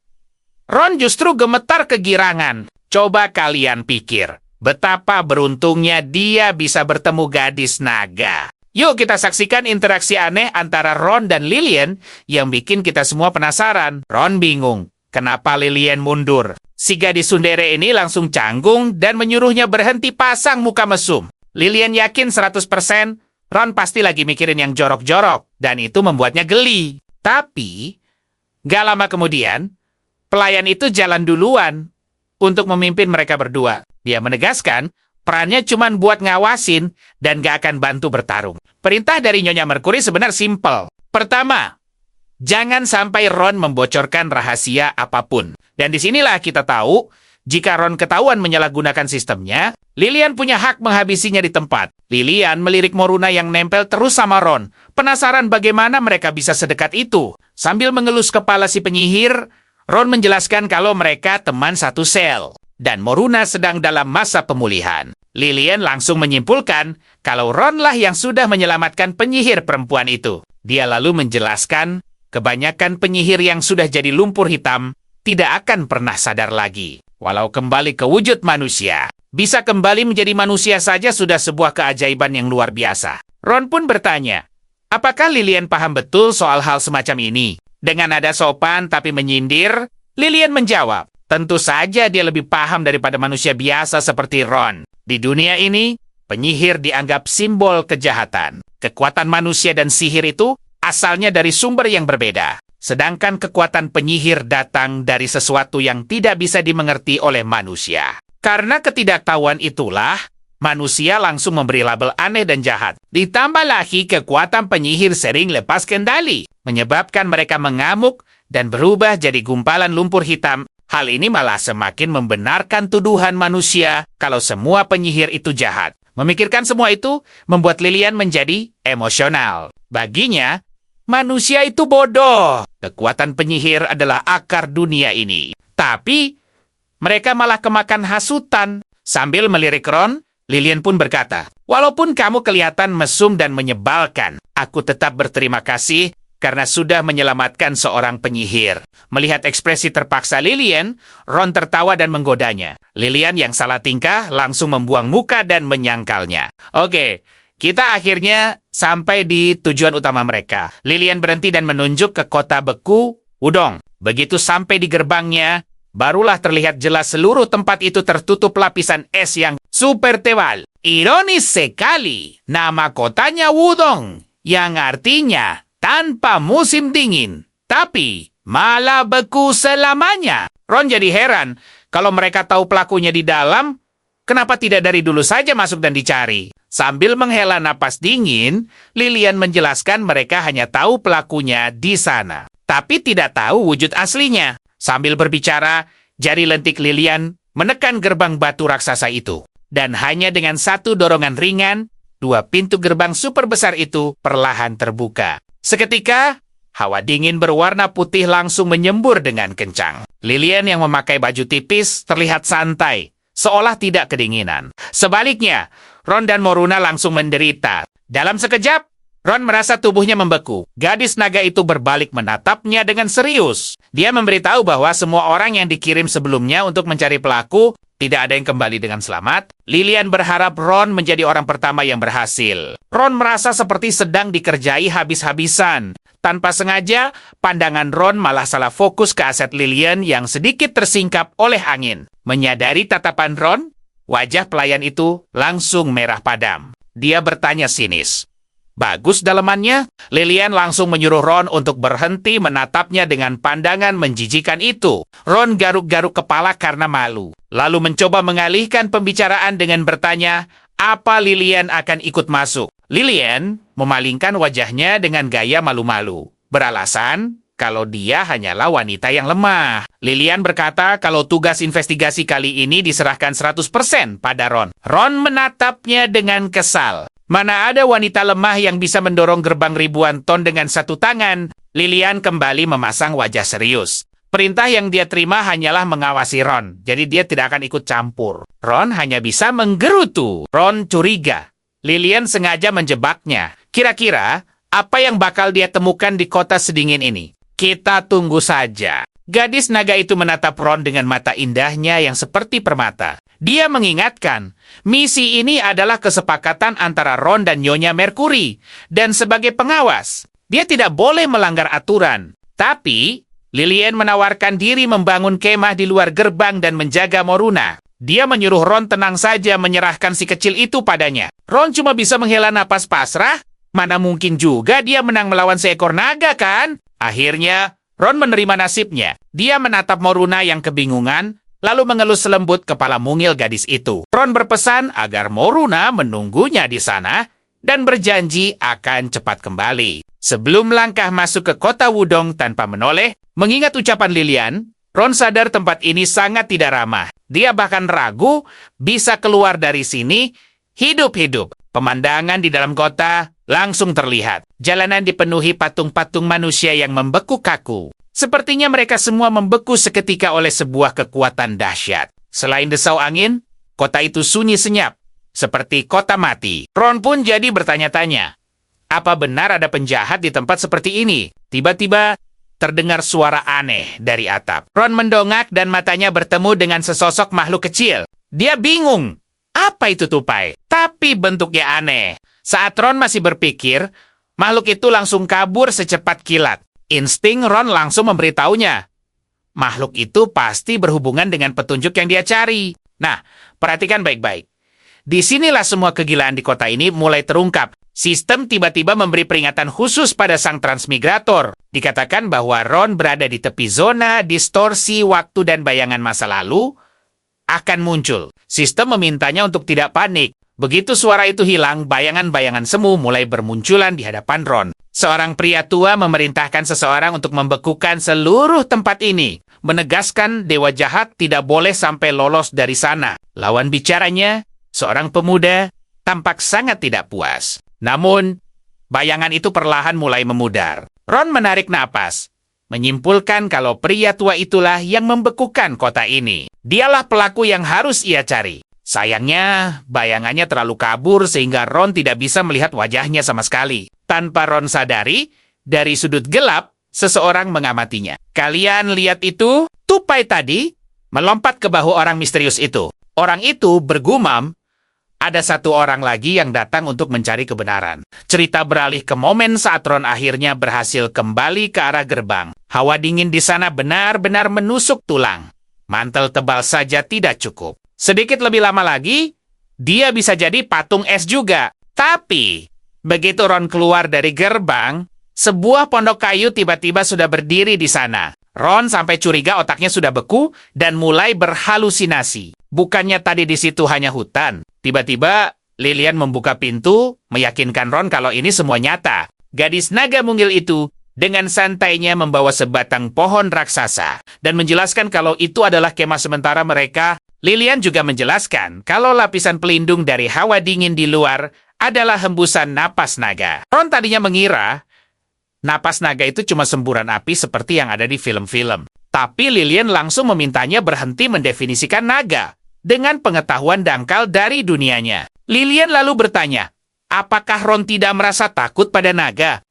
Ron justru gemetar kegirangan. Coba kalian pikir, betapa beruntungnya dia bisa bertemu gadis naga. Yuk kita saksikan interaksi aneh antara Ron dan Lilian yang bikin kita semua penasaran. Ron bingung, kenapa Lilian mundur? Si gadis sundere ini langsung canggung dan menyuruhnya berhenti pasang muka mesum. Lilian yakin 100% Ron pasti lagi mikirin yang jorok-jorok, dan itu membuatnya geli. Tapi, gak lama kemudian, pelayan itu jalan duluan untuk memimpin mereka berdua. Dia menegaskan, perannya cuma buat ngawasin dan gak akan bantu bertarung. Perintah dari Nyonya Mercury sebenarnya simpel. Pertama, jangan sampai Ron membocorkan rahasia apapun. Dan disinilah kita tahu, jika Ron ketahuan menyalahgunakan sistemnya, Lilian punya hak menghabisinya di tempat. Lilian melirik Moruna yang nempel terus sama Ron. Penasaran bagaimana mereka bisa sedekat itu. Sambil mengelus kepala si penyihir, Ron menjelaskan kalau mereka teman satu sel. Dan Moruna sedang dalam masa pemulihan. Lilian langsung menyimpulkan kalau Ronlah yang sudah menyelamatkan penyihir perempuan itu. Dia lalu menjelaskan, kebanyakan penyihir yang sudah jadi lumpur hitam tidak akan pernah sadar lagi. Walau kembali ke wujud manusia, bisa kembali menjadi manusia saja sudah sebuah keajaiban yang luar biasa. Ron pun bertanya, apakah Lilian paham betul soal hal semacam ini? Dengan nada sopan tapi menyindir, Lilian menjawab, tentu saja dia lebih paham daripada manusia biasa seperti Ron. Di dunia ini, penyihir dianggap simbol kejahatan. Kekuatan manusia dan sihir itu asalnya dari sumber yang berbeda. Sedangkan kekuatan penyihir datang dari sesuatu yang tidak bisa dimengerti oleh manusia. Karena ketidaktahuan itulah, manusia langsung memberi label aneh dan jahat. Ditambah lagi kekuatan penyihir sering lepas kendali, menyebabkan mereka mengamuk dan berubah jadi gumpalan lumpur hitam. Hal ini malah semakin membenarkan tuduhan manusia kalau semua penyihir itu jahat. Memikirkan semua itu membuat Lilian menjadi emosional. Baginya, manusia itu bodoh. Kekuatan penyihir adalah akar dunia ini. Tapi, mereka malah kemakan hasutan. Sambil melirik Ron, Lilian pun berkata, walaupun kamu kelihatan mesum dan menyebalkan, aku tetap berterima kasih karena sudah menyelamatkan seorang penyihir. Melihat ekspresi terpaksa Lilian, Ron tertawa dan menggodanya. Lilian yang salah tingkah langsung membuang muka dan menyangkalnya. Oke, kita akhirnya sampai di tujuan utama mereka. Lilian berhenti dan menunjuk ke kota beku, Wudong. Begitu sampai di gerbangnya, barulah terlihat jelas seluruh tempat itu tertutup lapisan es yang super tebal. Ironis sekali, nama kotanya Wudong, yang artinya tanpa musim dingin. Tapi malah beku selamanya. Ron jadi heran, kalau mereka tahu pelakunya di dalam, kenapa tidak dari dulu saja masuk dan dicari? Sambil menghela napas dingin, Lilian menjelaskan mereka hanya tahu pelakunya di sana, tapi tidak tahu wujud aslinya. Sambil berbicara, jari lentik Lilian menekan gerbang batu raksasa itu. Dan hanya dengan satu dorongan ringan, dua pintu gerbang super besar itu perlahan terbuka. Seketika, hawa dingin berwarna putih langsung menyembur dengan kencang. Lilian yang memakai baju tipis terlihat santai, seolah tidak kedinginan. Sebaliknya, Ron dan Moruna langsung menderita. Dalam sekejap, Ron merasa tubuhnya membeku. Gadis naga itu berbalik menatapnya dengan serius. Dia memberitahu bahwa semua orang yang dikirim sebelumnya untuk mencari pelaku tidak ada yang kembali dengan selamat. Lilian berharap Ron menjadi orang pertama yang berhasil. Ron merasa seperti sedang dikerjai habis-habisan. Tanpa sengaja, pandangan Ron malah salah fokus ke aset Lilian yang sedikit tersingkap oleh angin. Menyadari tatapan Ron, wajah pelayan itu langsung merah padam. Dia bertanya sinis, bagus dalemannya? Lilian langsung menyuruh Ron untuk berhenti menatapnya dengan pandangan menjijikan itu. Ron garuk-garuk kepala karena malu, lalu mencoba mengalihkan pembicaraan dengan bertanya, apa Lilian akan ikut masuk? Lilian memalingkan wajahnya dengan gaya malu-malu, beralasan kalau dia hanyalah wanita yang lemah. Lilian berkata kalau tugas investigasi kali ini diserahkan 100% pada Ron. Ron menatapnya dengan kesal. Mana ada wanita lemah yang bisa mendorong gerbang ribuan ton dengan satu tangan? Lilian kembali memasang wajah serius. Perintah yang dia terima hanyalah mengawasi Ron, jadi dia tidak akan ikut campur. Ron hanya bisa menggerutu. Ron curiga. Lilian sengaja menjebaknya. Kira-kira apa yang bakal dia temukan di kota sedingin ini? Kita tunggu saja. Gadis naga itu menatap Ron dengan mata indahnya yang seperti permata. Dia mengingatkan, misi ini adalah kesepakatan antara Ron dan Nyonya Mercury. Dan sebagai pengawas, dia tidak boleh melanggar aturan. Tapi, Lilian menawarkan diri membangun kemah di luar gerbang dan menjaga Moruna. Dia menyuruh Ron tenang saja menyerahkan si kecil itu padanya. Ron cuma bisa menghela napas pasrah. Mana mungkin juga dia menang melawan seekor naga, kan? Akhirnya, Ron menerima nasibnya. Dia menatap Moruna yang kebingungan, lalu mengelus lembut kepala mungil gadis itu. Ron berpesan agar Moruna menunggunya di sana dan berjanji akan cepat kembali. Sebelum langkah masuk ke kota Wudong tanpa menoleh, mengingat ucapan Lilian, Ron sadar tempat ini sangat tidak ramah. Dia bahkan ragu bisa keluar dari sini hidup-hidup. Pemandangan di dalam kota langsung terlihat. Jalanan dipenuhi patung-patung manusia yang membeku kaku. Sepertinya mereka semua membeku seketika oleh sebuah kekuatan dahsyat. Selain desau angin, kota itu sunyi senyap, seperti kota mati. Ron pun jadi bertanya-tanya, apa benar ada penjahat di tempat seperti ini? Tiba-tiba terdengar suara aneh dari atap. Ron mendongak dan matanya bertemu dengan sesosok makhluk kecil. Dia bingung. Apa itu tupai? Tapi bentuknya aneh. Saat Ron masih berpikir, makhluk itu langsung kabur secepat kilat. Insting Ron langsung memberitahunya. Makhluk itu pasti berhubungan dengan petunjuk yang dia cari. Nah, perhatikan baik-baik. Disinilah semua kegilaan di kota ini mulai terungkap. Sistem tiba-tiba memberi peringatan khusus pada sang transmigrator. Dikatakan bahwa Ron berada di tepi zona distorsi waktu dan bayangan masa lalu akan muncul. Sistem memintanya untuk tidak panik. Begitu suara itu hilang, bayangan-bayangan semu mulai bermunculan di hadapan Ron. Seorang pria tua memerintahkan seseorang untuk membekukan seluruh tempat ini, menegaskan dewa jahat tidak boleh sampai lolos dari sana. Lawan bicaranya, seorang pemuda, tampak sangat tidak puas. Namun, bayangan itu perlahan mulai memudar. Ron menarik napas, menyimpulkan kalau pria tua itulah yang membekukan kota ini. Dialah pelaku yang harus ia cari. Sayangnya, bayangannya terlalu kabur sehingga Ron tidak bisa melihat wajahnya sama sekali. Tanpa Ron sadari, dari sudut gelap, seseorang mengamatinya. Kalian lihat itu? Tupai tadi melompat ke bahu orang misterius itu. Orang itu bergumam, ada satu orang lagi yang datang untuk mencari kebenaran. Cerita beralih ke momen saat Ron akhirnya berhasil kembali ke arah gerbang. Hawa dingin di sana benar-benar menusuk tulang. Mantel tebal saja tidak cukup. Sedikit lebih lama lagi, dia bisa jadi patung es juga. Tapi, begitu Ron keluar dari gerbang, sebuah pondok kayu tiba-tiba sudah berdiri di sana. Ron sampai curiga otaknya sudah beku dan mulai berhalusinasi. Bukannya tadi di situ hanya hutan. Tiba-tiba, Lilian membuka pintu, meyakinkan Ron kalau ini semua nyata. Gadis naga mungil itu dengan santainya membawa sebatang pohon raksasa dan menjelaskan kalau itu adalah kemah sementara mereka. Lilian juga menjelaskan kalau lapisan pelindung dari hawa dingin di luar adalah hembusan napas naga. Ron tadinya mengira napas naga itu cuma semburan api seperti yang ada di film-film. Tapi Lilian langsung memintanya berhenti mendefinisikan naga dengan pengetahuan dangkal dari dunianya. Lilian lalu bertanya, apakah Ron tidak merasa takut pada naga?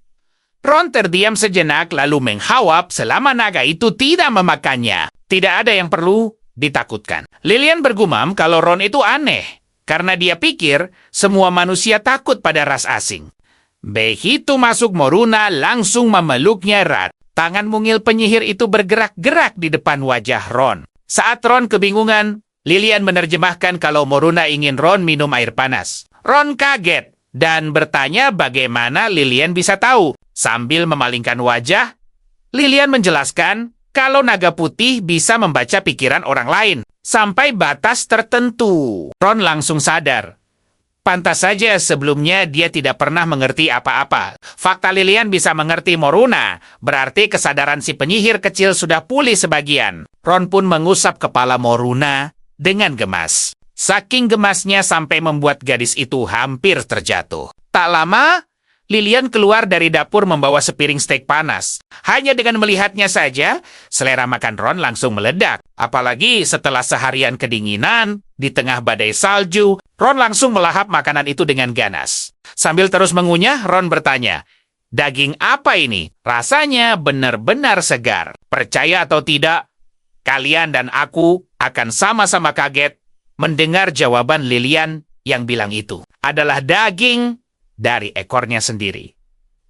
Ron terdiam sejenak lalu menghawap selama naga itu tidak memakannya. Tidak ada yang perlu ditakutkan. Lilian bergumam kalau Ron itu aneh, karena dia pikir semua manusia takut pada ras asing. Begitu masuk Moruna, langsung memeluknya erat. Tangan mungil penyihir itu bergerak-gerak di depan wajah Ron. Saat Ron kebingungan, Lilian menerjemahkan kalau Moruna ingin Ron minum air panas. Ron kaget dan bertanya bagaimana Lilian bisa tahu. Sambil memalingkan wajah, Lilian menjelaskan kalau naga putih bisa membaca pikiran orang lain sampai batas tertentu. Ron langsung sadar. Pantas saja sebelumnya dia tidak pernah mengerti apa-apa. Fakta Lilian bisa mengerti Moruna, berarti kesadaran si penyihir kecil sudah pulih sebagian. Ron pun mengusap kepala Moruna dengan gemas. Saking gemasnya sampai membuat gadis itu hampir terjatuh. Tak lama, Lilian keluar dari dapur membawa sepiring steak panas. Hanya dengan melihatnya saja, selera makan Ron langsung meledak. Apalagi setelah seharian kedinginan, di tengah badai salju, Ron langsung melahap makanan itu dengan ganas. Sambil terus mengunyah, Ron bertanya, "Daging apa ini? Rasanya benar-benar segar." Percaya atau tidak, kalian dan aku akan sama-sama kaget mendengar jawaban Lilian yang bilang itu adalah daging dari ekornya sendiri.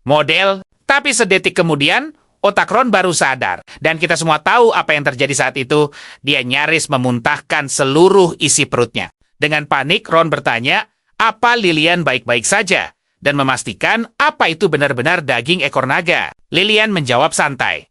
Model, tapi sedetik kemudian, otak Ron baru sadar. Dan kita semua tahu apa yang terjadi saat itu. Dia nyaris memuntahkan seluruh isi perutnya. Dengan panik, Ron bertanya, apa Lilian baik-baik saja? Dan memastikan apa itu benar-benar daging ekor naga. Lilian menjawab santai.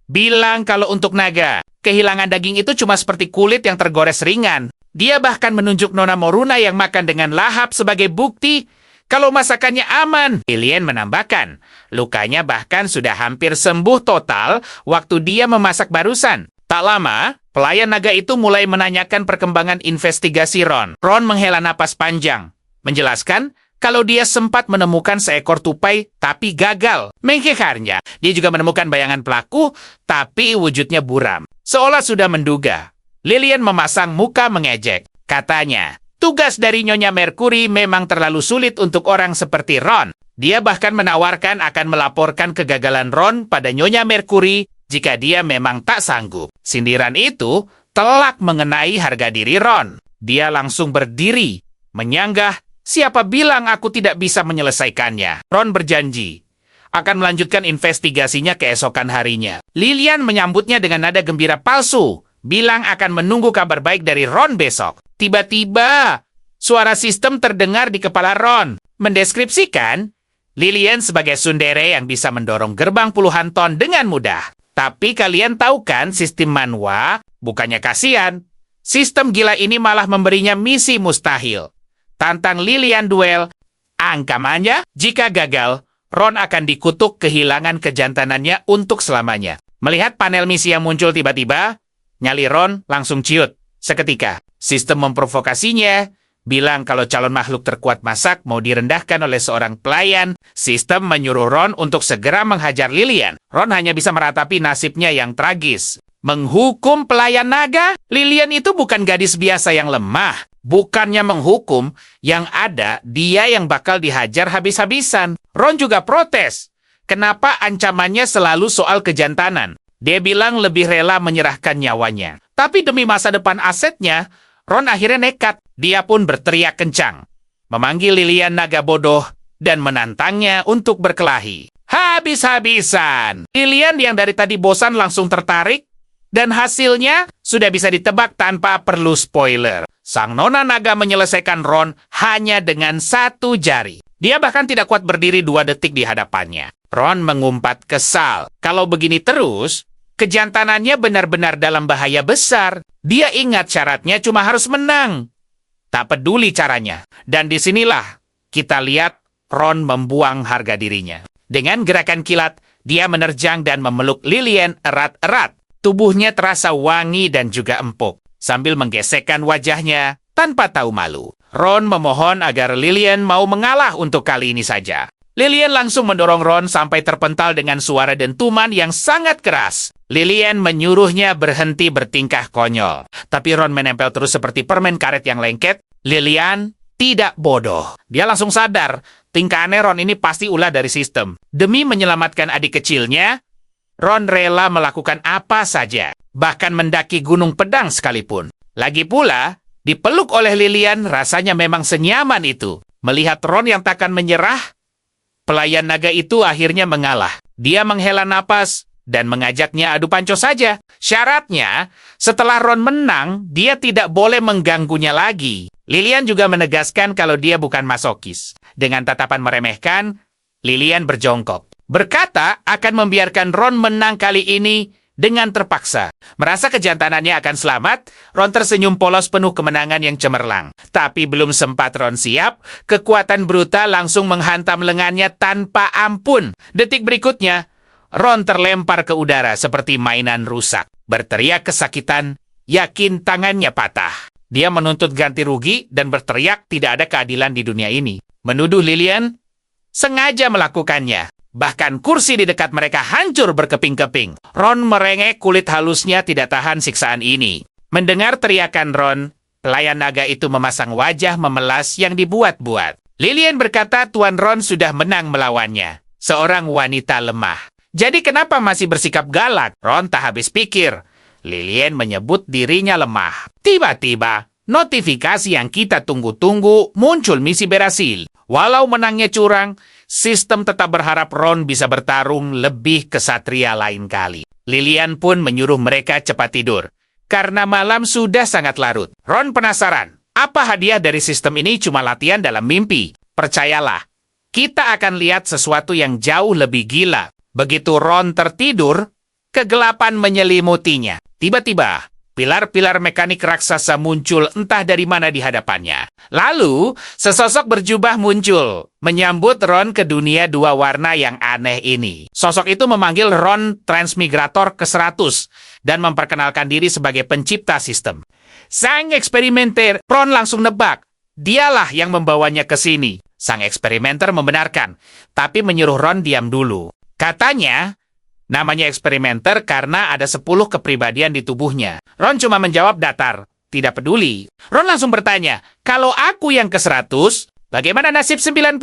Bilang kalau untuk naga, kehilangan daging itu cuma seperti kulit yang tergores ringan. Dia bahkan menunjuk Nona Moruna yang makan dengan lahap sebagai bukti kalau masakannya aman. Lilian menambahkan, lukanya bahkan sudah hampir sembuh total waktu dia memasak barusan. Tak lama, pelayan naga itu mulai menanyakan perkembangan investigasi Ron. Ron menghela napas panjang, menjelaskan kalau dia sempat menemukan seekor tupai tapi gagal. Mengkekarnya, dia juga menemukan bayangan pelaku tapi wujudnya buram. Seolah sudah menduga. Lilian memasang muka mengejek. Katanya, tugas dari Nyonya Mercury memang terlalu sulit untuk orang seperti Ron. Dia bahkan menawarkan akan melaporkan kegagalan Ron pada Nyonya Mercury jika dia memang tak sanggup. Sindiran itu telak mengenai harga diri Ron. Dia langsung berdiri, menyanggah, siapa bilang aku tidak bisa menyelesaikannya. Ron berjanji akan melanjutkan investigasinya keesokan harinya. Lilian menyambutnya dengan nada gembira palsu, bilang akan menunggu kabar baik dari Ron besok. Tiba-tiba, suara sistem terdengar di kepala Ron, mendeskripsikan Lilian sebagai tsundere yang bisa mendorong gerbang puluhan ton dengan mudah. Tapi kalian tahu kan sistem manhwa, bukannya kasihan. Sistem gila ini malah memberinya misi mustahil. Tantang Lilian duel, angkamannya, jika gagal, Ron akan dikutuk kehilangan kejantanannya untuk selamanya. Melihat panel misi yang muncul tiba-tiba, nyali Ron langsung ciut. Seketika, sistem memprovokasinya, bilang kalau calon makhluk terkuat masak mau direndahkan oleh seorang pelayan. Sistem menyuruh Ron untuk segera menghajar Lilian. Ron hanya bisa meratapi nasibnya yang tragis. Menghukum pelayan naga? Lilian itu bukan gadis biasa yang lemah. Bukannya menghukum, yang ada dia yang bakal dihajar habis-habisan. Ron juga protes. Kenapa ancamannya selalu soal kejantanan? Dia bilang lebih rela menyerahkan nyawanya. Tapi demi masa depan asetnya, Ron akhirnya nekat. Dia pun berteriak kencang, memanggil Lilian naga bodoh, dan menantangnya untuk berkelahi. Habis-habisan. Lilian yang dari tadi bosan langsung tertarik, dan hasilnya sudah bisa ditebak tanpa perlu spoiler. Sang nona naga menyelesaikan Ron hanya dengan satu jari. Dia bahkan tidak kuat berdiri 2 detik di hadapannya. Ron mengumpat kesal. Kalau begini terus, kejantanannya benar-benar dalam bahaya besar. Dia ingat syaratnya cuma harus menang. Tak peduli caranya. Dan disinilah kita lihat Ron membuang harga dirinya. Dengan gerakan kilat, dia menerjang dan memeluk Lilian erat-erat. Tubuhnya terasa wangi dan juga empuk. Sambil menggesekkan wajahnya tanpa tahu malu. Ron memohon agar Lilian mau mengalah untuk kali ini saja. Lilian langsung mendorong Ron sampai terpental dengan suara dentuman yang sangat keras. Lilian menyuruhnya berhenti bertingkah konyol. Tapi Ron menempel terus seperti permen karet yang lengket. Lilian tidak bodoh. Dia langsung sadar, tingkah aneh Ron ini pasti ulah dari sistem. Demi menyelamatkan adik kecilnya, Ron rela melakukan apa saja. Bahkan mendaki gunung pedang sekalipun. Lagi pula, dipeluk oleh Lilian rasanya memang senyaman itu. Melihat Ron yang takkan menyerah, pelayan naga itu akhirnya mengalah. Dia menghela napas dan mengajaknya adu panco saja. Syaratnya, setelah Ron menang, dia tidak boleh mengganggunya lagi. Lilian juga menegaskan kalau dia bukan masokis. Dengan tatapan meremehkan, Lilian berjongkok. Berkata akan membiarkan Ron menang kali ini dengan terpaksa. Merasa kejantanannya akan selamat, Ron tersenyum polos penuh kemenangan yang cemerlang. Tapi belum sempat Ron siap, kekuatan brutal langsung menghantam lengannya tanpa ampun. Detik berikutnya, Ron terlempar ke udara seperti mainan rusak. Berteriak kesakitan, yakin tangannya patah. Dia menuntut ganti rugi dan berteriak tidak ada keadilan di dunia ini. Menuduh Lilian sengaja melakukannya. Bahkan kursi di dekat mereka hancur berkeping-keping. Ron merengek, kulit halusnya tidak tahan siksaan ini. Mendengar teriakan Ron, pelayan naga itu memasang wajah memelas yang dibuat-buat. Lilian berkata Tuan Ron sudah menang melawannya. Seorang wanita lemah. Jadi kenapa masih bersikap galak? Ron tak habis pikir. Lilian menyebut dirinya lemah. Tiba-tiba, notifikasi yang kita tunggu-tunggu muncul misi berhasil. Walau menangnya curang, sistem tetap berharap Ron bisa bertarung lebih kesatria lain kali. Lilian pun menyuruh mereka cepat tidur. Karena malam sudah sangat larut. Ron penasaran, apa hadiah dari sistem ini cuma latihan dalam mimpi? Percayalah, kita akan lihat sesuatu yang jauh lebih gila. Begitu Ron tertidur, kegelapan menyelimutinya. Tiba-tiba, pilar-pilar mekanik raksasa muncul entah dari mana di hadapannya. Lalu, sesosok berjubah muncul, menyambut Ron ke dunia dua warna yang aneh ini. Sosok itu memanggil Ron Transmigrator ke-100 dan memperkenalkan diri sebagai pencipta sistem. Sang eksperimenter, Ron langsung nebak. Dialah yang membawanya ke sini. Sang eksperimenter membenarkan, tapi menyuruh Ron diam dulu. Katanya, namanya eksperimenter karena ada 10 kepribadian di tubuhnya. Ron cuma menjawab datar, tidak peduli. Ron langsung bertanya, kalau aku yang ke-100, bagaimana nasib 99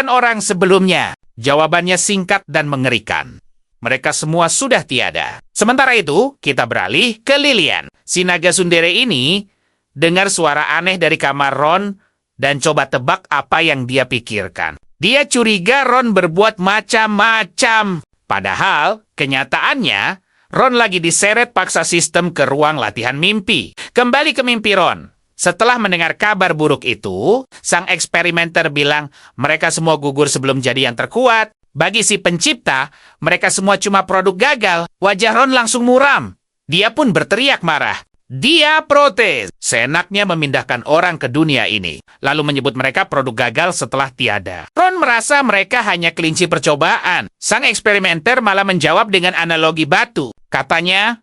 orang sebelumnya? Jawabannya singkat dan mengerikan. Mereka semua sudah tiada. Sementara itu, kita beralih ke Lilian. Si naga sundere ini dengar suara aneh dari kamar Ron dan coba tebak apa yang dia pikirkan. Dia curiga Ron berbuat macam-macam. Padahal, kenyataannya, Ron lagi diseret paksa sistem ke ruang latihan mimpi. Kembali ke mimpi Ron. Setelah mendengar kabar buruk itu, sang eksperimenter bilang mereka semua gugur sebelum jadi yang terkuat. Bagi si pencipta, mereka semua cuma produk gagal. Wajah Ron langsung muram. Dia pun berteriak marah. Dia protes. Seenaknya memindahkan orang ke dunia ini. Lalu menyebut mereka produk gagal setelah tiada. Ron merasa mereka hanya kelinci percobaan. Sang eksperimenter malah menjawab dengan analogi batu. Katanya,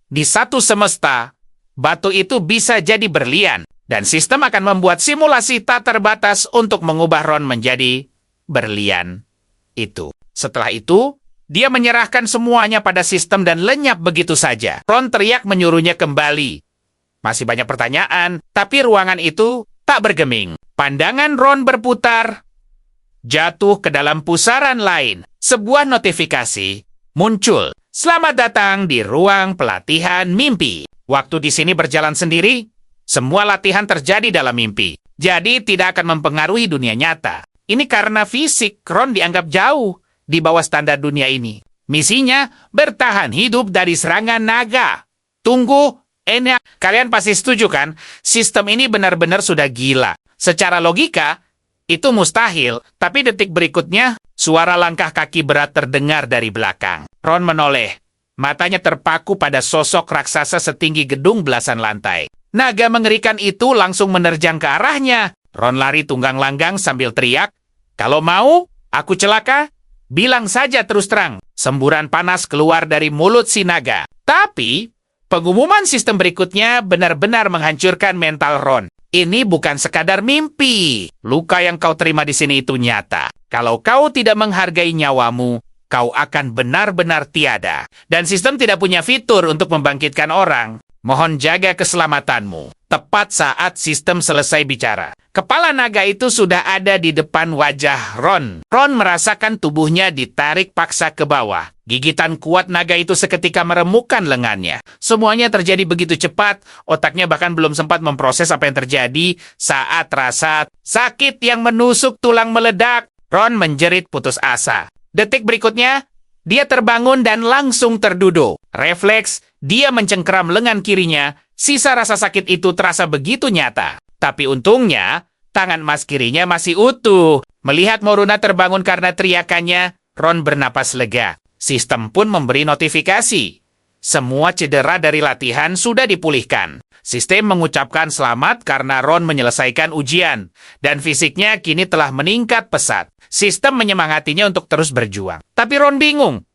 di satu semesta, batu itu bisa jadi berlian. Dan sistem akan membuat simulasi tak terbatas untuk mengubah Ron menjadi berlian itu. Setelah itu, dia menyerahkan semuanya pada sistem dan lenyap begitu saja. Ron teriak menyuruhnya kembali. Masih banyak pertanyaan, tapi ruangan itu tak bergeming. Pandangan Ron berputar, jatuh ke dalam pusaran lain. Sebuah notifikasi muncul. Selamat datang di ruang pelatihan mimpi. Waktu di sini berjalan sendiri, semua latihan terjadi dalam mimpi. Jadi tidak akan mempengaruhi dunia nyata. Ini karena fisik, Ron dianggap jauh di bawah standar dunia ini. Misinya bertahan hidup dari serangan naga. Tunggu, enak. Kalian pasti setuju kan? Sistem ini benar-benar sudah gila. Secara logika, itu mustahil. Tapi detik berikutnya, suara langkah kaki berat terdengar dari belakang. Ron menoleh. Matanya terpaku pada sosok raksasa setinggi gedung belasan lantai. Naga mengerikan itu langsung menerjang ke arahnya. Ron lari tunggang langgang sambil teriak, "Kalau mau, aku celaka, bilang saja terus terang." Semburan panas keluar dari mulut si naga. Tapi, pengumuman sistem berikutnya benar-benar menghancurkan mental Ron. Ini bukan sekadar mimpi. Luka yang kau terima di sini itu nyata. Kalau kau tidak menghargai nyawamu, kau akan benar-benar tiada. Dan sistem tidak punya fitur untuk membangkitkan orang. Mohon jaga keselamatanmu. Tepat saat sistem selesai bicara, kepala naga itu sudah ada di depan wajah Ron. Ron merasakan tubuhnya ditarik paksa ke bawah. Gigitan kuat naga itu seketika meremukkan lengannya. Semuanya terjadi begitu cepat, otaknya bahkan belum sempat memproses apa yang terjadi saat rasa sakit yang menusuk tulang meledak. Ron menjerit putus asa. Detik berikutnya, dia terbangun dan langsung terduduk. Refleks, dia mencengkeram lengan kirinya. Sisa rasa sakit itu terasa begitu nyata. Tapi untungnya, tangan emas kirinya masih utuh. Melihat Moruna terbangun karena teriakannya, Ron bernapas lega. Sistem pun memberi notifikasi. Semua cedera dari latihan sudah dipulihkan. Sistem mengucapkan selamat karena Ron menyelesaikan ujian. Dan fisiknya kini telah meningkat pesat. Sistem menyemangatinya untuk terus berjuang. Tapi Ron bingung.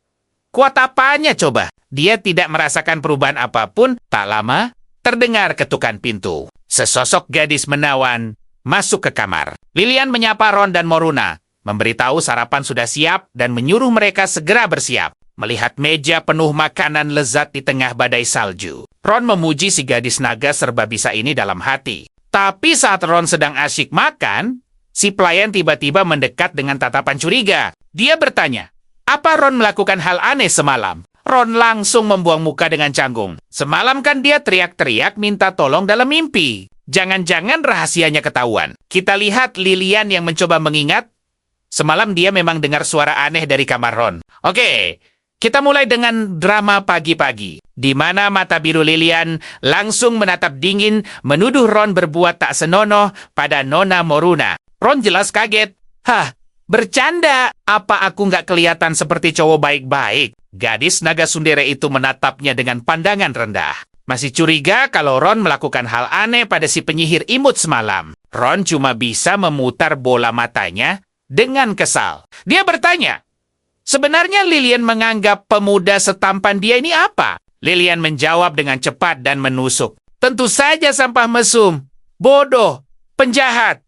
Kuat apanya coba? Dia tidak merasakan perubahan apapun. Tak lama, terdengar ketukan pintu. Sesosok gadis menawan masuk ke kamar. Lilian menyapa Ron dan Moruna, memberitahu sarapan sudah siap dan menyuruh mereka segera bersiap. Melihat meja penuh makanan lezat di tengah badai salju, Ron memuji si gadis naga serba bisa ini dalam hati. Tapi saat Ron sedang asyik makan, si pelayan tiba-tiba mendekat dengan tatapan curiga. Dia bertanya, apa Ron melakukan hal aneh semalam? Ron langsung membuang muka dengan canggung. Semalam kan dia teriak-teriak minta tolong dalam mimpi. Jangan-jangan rahasianya ketahuan. Kita lihat Lilian yang mencoba mengingat. Semalam dia memang dengar suara aneh dari kamar Ron. Oke, kita mulai dengan drama pagi-pagi, di mana mata biru Lilian langsung menatap dingin menuduh Ron berbuat tak senonoh pada Nona Moruna. Ron jelas kaget. Hah, bercanda? Apa aku nggak kelihatan seperti cowok baik-baik? Gadis naga sundere itu menatapnya dengan pandangan rendah. Masih curiga kalau Ron melakukan hal aneh pada si penyihir imut semalam. Ron cuma bisa memutar bola matanya dengan kesal. Dia bertanya, sebenarnya Lilian menganggap pemuda setampan dia ini apa? Lilian menjawab dengan cepat dan menusuk. Tentu saja sampah mesum, bodoh, penjahat,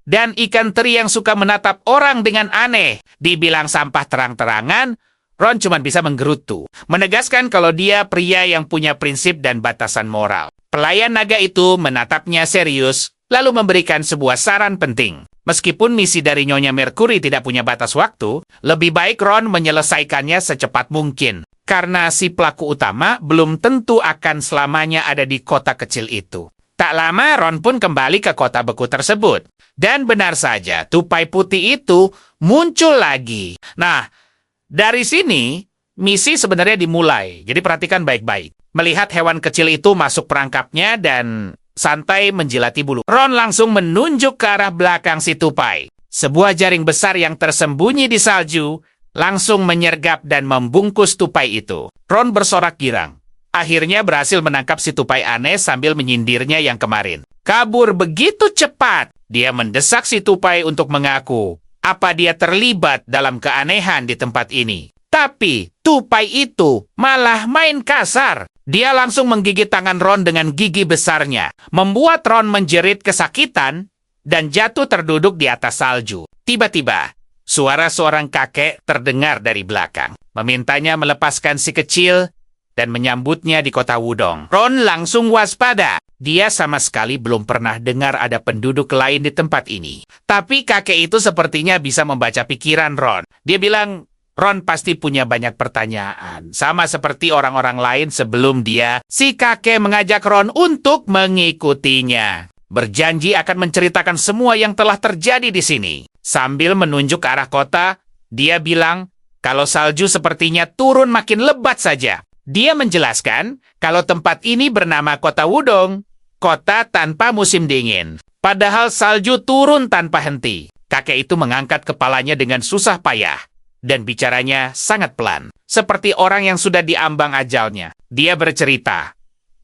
dan ikan teri yang suka menatap orang dengan aneh. Dibilang sampah terang-terangan, Ron cuma bisa menggerutu, menegaskan kalau dia pria yang punya prinsip dan batasan moral. Pelayan naga itu menatapnya serius, lalu memberikan sebuah saran penting. Meskipun misi dari Nyonya Mercury tidak punya batas waktu, lebih baik Ron menyelesaikannya secepat mungkin. Karena si pelaku utama belum tentu akan selamanya ada di kota kecil itu. Tak lama Ron pun kembali ke kota beku tersebut. Dan benar saja, tupai putih itu muncul lagi. Nah, dari sini, misi sebenarnya dimulai. Jadi perhatikan baik-baik. Melihat hewan kecil itu masuk perangkapnya dan santai menjilati bulu, Ron langsung menunjuk ke arah belakang si tupai. Sebuah jaring besar yang tersembunyi di salju langsung menyergap dan membungkus tupai itu. Ron bersorak girang. Akhirnya berhasil menangkap si tupai aneh sambil menyindirnya yang kemarin. Kabur begitu cepat. Dia mendesak si tupai untuk mengaku apa dia terlibat dalam keanehan di tempat ini. Tapi tupai itu malah main kasar. Dia langsung menggigit tangan Ron dengan gigi besarnya, membuat Ron menjerit kesakitan dan jatuh terduduk di atas salju. Tiba-tiba, suara seorang kakek terdengar dari belakang, memintanya melepaskan si kecil dan menyambutnya di kota Wudong. Ron langsung waspada. Dia sama sekali belum pernah dengar ada penduduk lain di tempat ini. Tapi kakek itu sepertinya bisa membaca pikiran Ron. Dia bilang, Ron pasti punya banyak pertanyaan. Sama seperti orang-orang lain sebelum dia, si kakek mengajak Ron untuk mengikutinya. Berjanji akan menceritakan semua yang telah terjadi di sini. Sambil menunjuk ke arah kota, dia bilang, kalau salju sepertinya turun makin lebat saja. Dia menjelaskan kalau tempat ini bernama Kota Wudong, kota tanpa musim dingin. Padahal salju turun tanpa henti. Kakek itu mengangkat kepalanya dengan susah payah dan bicaranya sangat pelan, seperti orang yang sudah diambang ajalnya. Dia bercerita,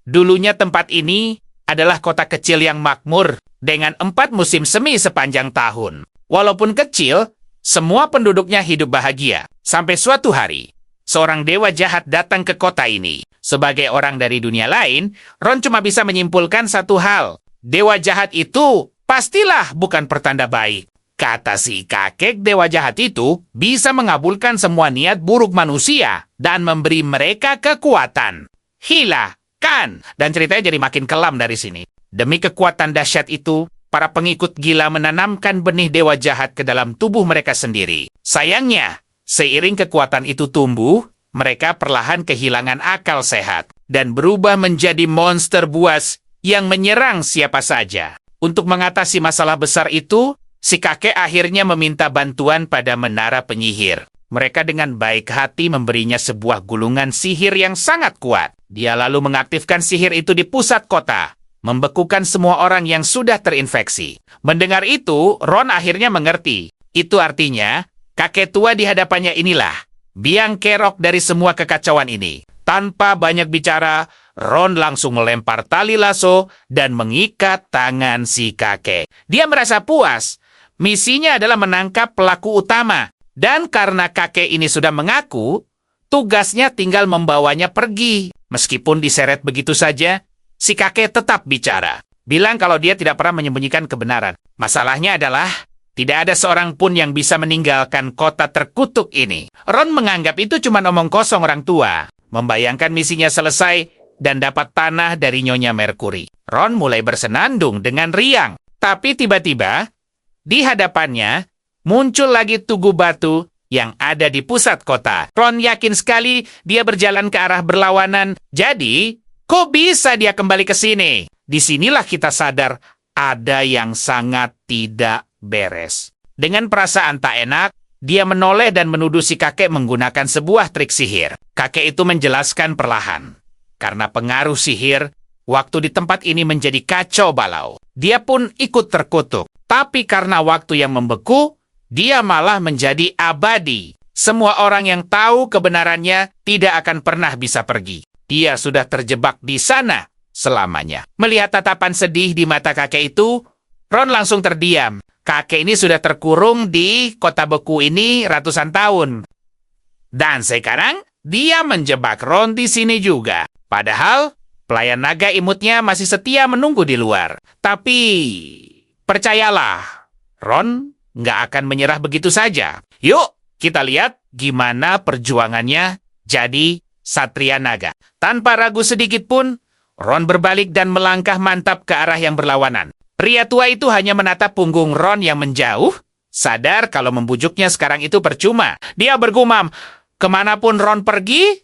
dulunya tempat ini adalah kota kecil yang makmur dengan 4 musim semi sepanjang tahun. Walaupun kecil, semua penduduknya hidup bahagia. Sampai suatu hari, seorang dewa jahat datang ke kota ini. Sebagai orang dari dunia lain, Ron cuma bisa menyimpulkan satu hal. Dewa jahat itu pastilah bukan pertanda baik. Kata si kakek, dewa jahat itu bisa mengabulkan semua niat buruk manusia dan memberi mereka kekuatan. Hila, kan? Dan ceritanya jadi makin kelam dari sini. Demi kekuatan dahsyat itu, para pengikut gila menanamkan benih dewa jahat ke dalam tubuh mereka sendiri. Sayangnya, seiring kekuatan itu tumbuh, mereka perlahan kehilangan akal sehat dan berubah menjadi monster buas yang menyerang siapa saja. Untuk mengatasi masalah besar itu, si kakek akhirnya meminta bantuan pada menara penyihir. Mereka dengan baik hati memberinya sebuah gulungan sihir yang sangat kuat. Dia lalu mengaktifkan sihir itu di pusat kota, membekukan semua orang yang sudah terinfeksi. Mendengar itu, Ron akhirnya mengerti. Itu artinya, kakek tua di hadapannya inilah biang kerok dari semua kekacauan ini. Tanpa banyak bicara, Ron langsung melempar tali lasso dan mengikat tangan si kakek. Dia merasa puas. Misinya adalah menangkap pelaku utama. Dan karena kakek ini sudah mengaku, tugasnya tinggal membawanya pergi. Meskipun diseret begitu saja, si kakek tetap bicara. Bilang kalau dia tidak pernah menyembunyikan kebenaran. Masalahnya adalah, tidak ada seorang pun yang bisa meninggalkan kota terkutuk ini. Ron menganggap itu cuma omong kosong orang tua. Membayangkan misinya selesai dan dapat tanah dari Nyonya Mercury. Ron mulai bersenandung dengan riang. Tapi tiba-tiba, di hadapannya, muncul lagi tugu batu yang ada di pusat kota. Ron yakin sekali dia berjalan ke arah berlawanan. Jadi, kok bisa dia kembali ke sini? Disinilah kita sadar ada yang sangat tidak beres. Dengan perasaan tak enak, dia menoleh dan menuduh si kakek menggunakan sebuah trik sihir. Kakek itu menjelaskan perlahan. Karena pengaruh sihir, waktu di tempat ini menjadi kacau balau. Dia pun ikut terkutuk. Tapi karena waktu yang membeku, dia malah menjadi abadi. Semua orang yang tahu kebenarannya tidak akan pernah bisa pergi. Dia sudah terjebak di sana selamanya. Melihat tatapan sedih di mata kakek itu, Ron langsung terdiam. Kakek ini sudah terkurung di kota beku ini ratusan tahun. Dan sekarang, dia menjebak Ron di sini juga. Padahal, pelayan naga imutnya masih setia menunggu di luar. Tapi, percayalah, Ron nggak akan menyerah begitu saja. Yuk, kita lihat gimana perjuangannya jadi Satria Naga. Tanpa ragu sedikit pun, Ron berbalik dan melangkah mantap ke arah yang berlawanan. Pria tua itu hanya menatap punggung Ron yang menjauh, sadar kalau membujuknya sekarang itu percuma. Dia bergumam, kemanapun Ron pergi,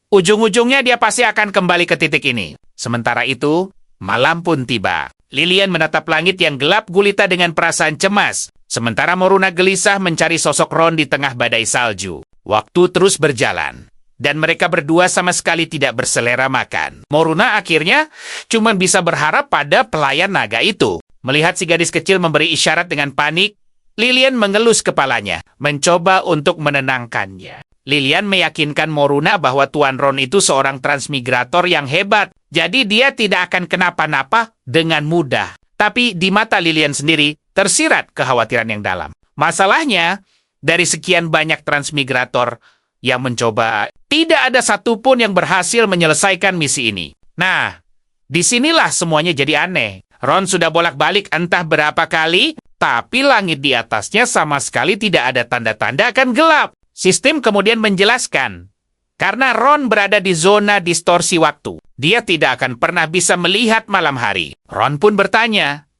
ujung-ujungnya dia pasti akan kembali ke titik ini. Sementara itu, malam pun tiba. Lilian menatap langit yang gelap gulita dengan perasaan cemas, sementara Moruna gelisah mencari sosok Ron di tengah badai salju. Waktu terus berjalan, dan mereka berdua sama sekali tidak berselera makan. Moruna akhirnya cuma bisa berharap pada pelayan naga itu. Melihat si gadis kecil memberi isyarat dengan panik, Lilian mengelus kepalanya, mencoba untuk menenangkannya. Lilian meyakinkan Moruna bahwa Tuan Ron itu seorang transmigrator yang hebat, jadi dia tidak akan kenapa-napa dengan mudah. Tapi di mata Lilian sendiri, tersirat kekhawatiran yang dalam. Masalahnya, dari sekian banyak transmigrator yang mencoba, tidak ada satupun yang berhasil menyelesaikan misi ini. Nah, disinilah semuanya jadi aneh. Ron sudah bolak-balik entah berapa kali, tapi langit di atasnya sama sekali tidak ada tanda-tanda akan gelap. Sistem kemudian menjelaskan, karena Ron berada di zona distorsi waktu, dia tidak akan pernah bisa melihat malam hari. Ron pun bertanya,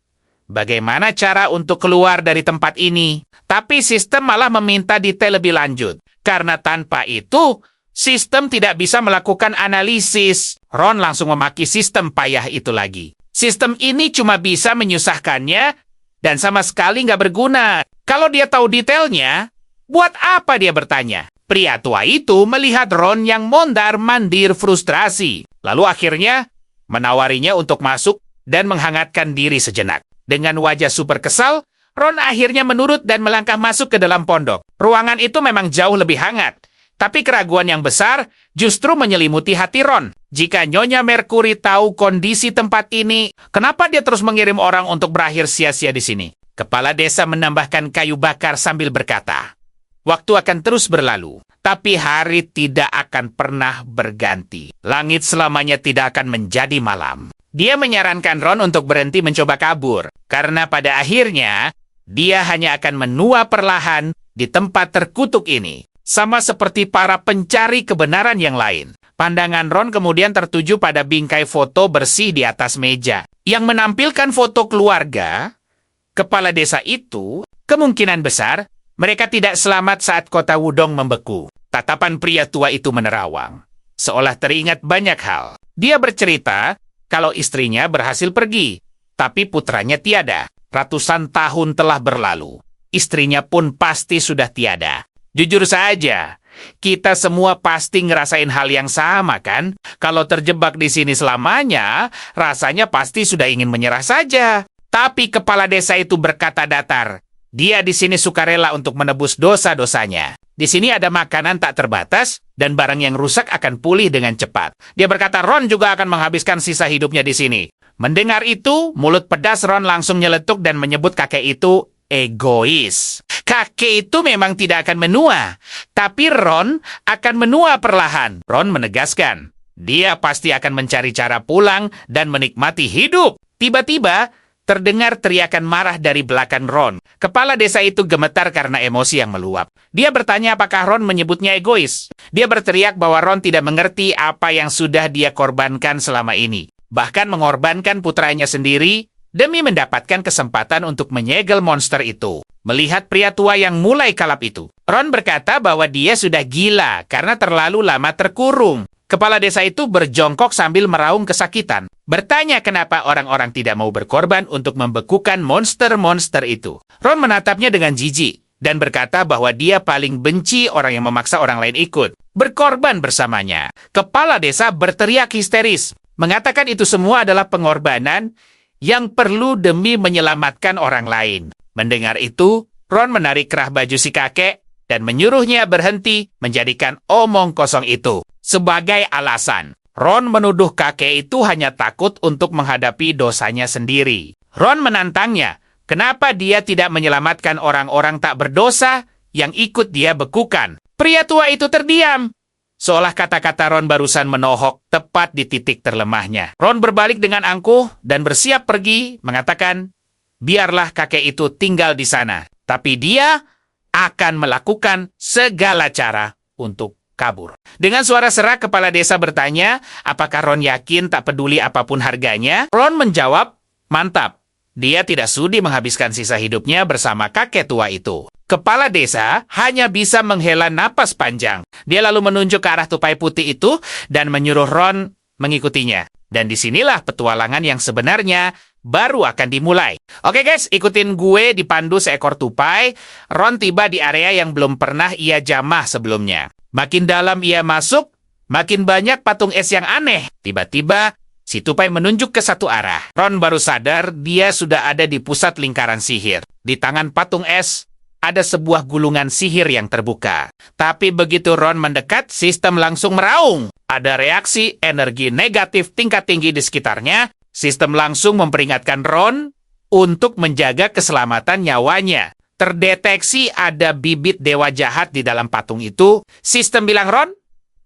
bagaimana cara untuk keluar dari tempat ini? Tapi sistem malah meminta detail lebih lanjut. Karena tanpa itu, sistem tidak bisa melakukan analisis. Ron langsung memaki sistem payah itu lagi. Sistem ini cuma bisa menyusahkannya dan sama sekali nggak berguna. Kalau dia tahu detailnya, buat apa dia bertanya? Pria tua itu melihat Ron yang mondar-mandir frustrasi. Lalu akhirnya menawarinya untuk masuk dan menghangatkan diri sejenak. Dengan wajah super kesal, Ron akhirnya menurut dan melangkah masuk ke dalam pondok. Ruangan itu memang jauh lebih hangat. Tapi keraguan yang besar justru menyelimuti hati Ron. Jika Nyonya Mercury tahu kondisi tempat ini, kenapa dia terus mengirim orang untuk berakhir sia-sia di sini? Kepala desa menambahkan kayu bakar sambil berkata, waktu akan terus berlalu, tapi hari tidak akan pernah berganti. Langit selamanya tidak akan menjadi malam. Dia menyarankan Ron untuk berhenti mencoba kabur, karena pada akhirnya dia hanya akan menua perlahan di tempat terkutuk ini. Sama seperti para pencari kebenaran yang lain. Pandangan Ron kemudian tertuju pada bingkai foto bersih di atas meja, yang menampilkan foto keluarga kepala desa itu. Kemungkinan besar mereka tidak selamat saat kota Wudong membeku. Tatapan pria tua itu menerawang, seolah teringat banyak hal. Dia bercerita kalau istrinya berhasil pergi, tapi putranya tiada. Ratusan tahun telah berlalu. Istrinya pun pasti sudah tiada. Jujur saja, kita semua pasti ngerasain hal yang sama, kan? Kalau terjebak di sini selamanya, rasanya pasti sudah ingin menyerah saja. Tapi kepala desa itu berkata datar. Dia di sini sukarela untuk menebus dosa-dosanya. Di sini ada makanan tak terbatas, dan barang yang rusak akan pulih dengan cepat. Dia berkata Ron juga akan menghabiskan sisa hidupnya di sini. Mendengar itu, mulut pedas Ron langsung nyeletuk dan menyebut kakek itu egois. Kakek itu memang tidak akan menua, tapi Ron akan menua perlahan. Ron menegaskan, dia pasti akan mencari cara pulang dan menikmati hidup. Tiba-tiba, terdengar teriakan marah dari belakang Ron. Kepala desa itu gemetar karena emosi yang meluap. Dia bertanya apakah Ron menyebutnya egois. Dia berteriak bahwa Ron tidak mengerti apa yang sudah dia korbankan selama ini. Bahkan mengorbankan putranya sendiri demi mendapatkan kesempatan untuk menyegel monster itu. Melihat pria tua yang mulai kalap itu, Ron berkata bahwa dia sudah gila karena terlalu lama terkurung. Kepala desa itu berjongkok sambil meraung kesakitan. Bertanya kenapa orang-orang tidak mau berkorban untuk membekukan monster-monster itu. Ron menatapnya dengan jijik dan berkata bahwa dia paling benci orang yang memaksa orang lain ikut berkorban bersamanya. Kepala desa berteriak histeris, mengatakan itu semua adalah pengorbanan yang perlu demi menyelamatkan orang lain. Mendengar itu, Ron menarik kerah baju si kakek dan menyuruhnya berhenti menjadikan omong kosong itu. Sebagai alasan, Ron menuduh kakek itu hanya takut untuk menghadapi dosanya sendiri. Ron menantangnya, kenapa dia tidak menyelamatkan orang-orang tak berdosa yang ikut dia bekukan. Pria tua itu terdiam, seolah kata-kata Ron barusan menohok tepat di titik terlemahnya. Ron berbalik dengan angkuh dan bersiap pergi, mengatakan, biarlah kakek itu tinggal di sana, tapi dia akan melakukan segala cara untuk kabur. Dengan suara serak, kepala desa bertanya, apakah Ron yakin tak peduli apapun harganya? Ron menjawab, mantap. Dia tidak sudi menghabiskan sisa hidupnya bersama kakek tua itu. Kepala desa hanya bisa menghela napas panjang. Dia lalu menunjuk ke arah tupai putih itu dan menyuruh Ron mengikutinya. Dan disinilah petualangan yang sebenarnya baru akan dimulai. Oke guys, ikutin gue dipandu seekor tupai. Ron tiba di area yang belum pernah ia jamah sebelumnya. Makin dalam ia masuk, makin banyak patung es yang aneh. Tiba-tiba, si tupai menunjuk ke satu arah. Ron baru sadar dia sudah ada di pusat lingkaran sihir. Di tangan patung es, ada sebuah gulungan sihir yang terbuka. Tapi begitu Ron mendekat, sistem langsung meraung. Ada reaksi energi negatif tingkat tinggi di sekitarnya. Sistem langsung memperingatkan Ron untuk menjaga keselamatan nyawanya. Terdeteksi ada bibit dewa jahat di dalam patung itu. Sistem bilang Ron,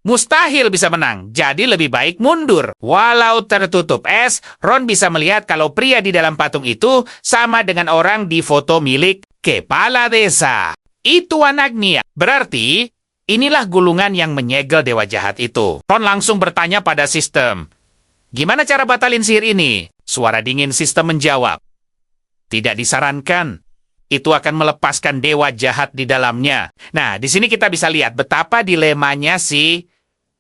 mustahil bisa menang, jadi lebih baik mundur. Walau tertutup es, Ron bisa melihat kalau pria di dalam patung itu sama dengan orang di foto milik kepala desa. Itu anaknya. Berarti, inilah gulungan yang menyegel dewa jahat itu. Ron langsung bertanya pada sistem, gimana cara batalin sihir ini? Suara dingin sistem menjawab, tidak disarankan. Itu akan melepaskan dewa jahat di dalamnya. Nah, di sini kita bisa lihat betapa dilemanya si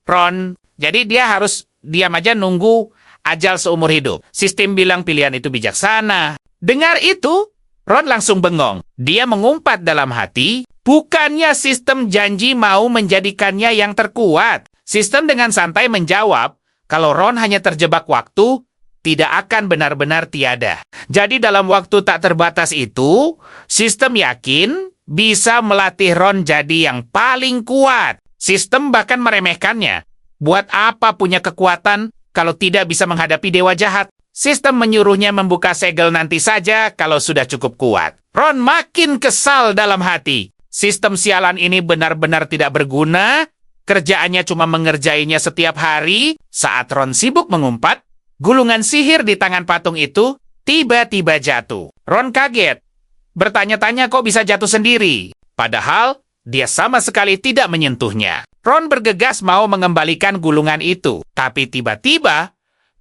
Ron. Jadi dia harus diam aja nunggu ajal seumur hidup. Sistem bilang pilihan itu bijaksana. Dengar itu, Ron langsung bengong. Dia mengumpat dalam hati, bukannya sistem janji mau menjadikannya yang terkuat. Sistem dengan santai menjawab, kalau Ron hanya terjebak waktu, tidak akan benar-benar tiada. Jadi dalam waktu tak terbatas itu, sistem yakin bisa melatih Ron jadi yang paling kuat. Sistem bahkan meremehkannya. Buat apa punya kekuatan kalau tidak bisa menghadapi dewa jahat? Sistem menyuruhnya membuka segel nanti saja kalau sudah cukup kuat. Ron makin kesal dalam hati. Sistem sialan ini benar-benar tidak berguna. Kerjaannya cuma mengerjainya setiap hari. Saat Ron sibuk mengumpat, gulungan sihir di tangan patung itu tiba-tiba jatuh. Ron kaget. Bertanya-tanya kok bisa jatuh sendiri. Padahal, dia sama sekali tidak menyentuhnya. Ron bergegas mau mengembalikan gulungan itu. Tapi tiba-tiba,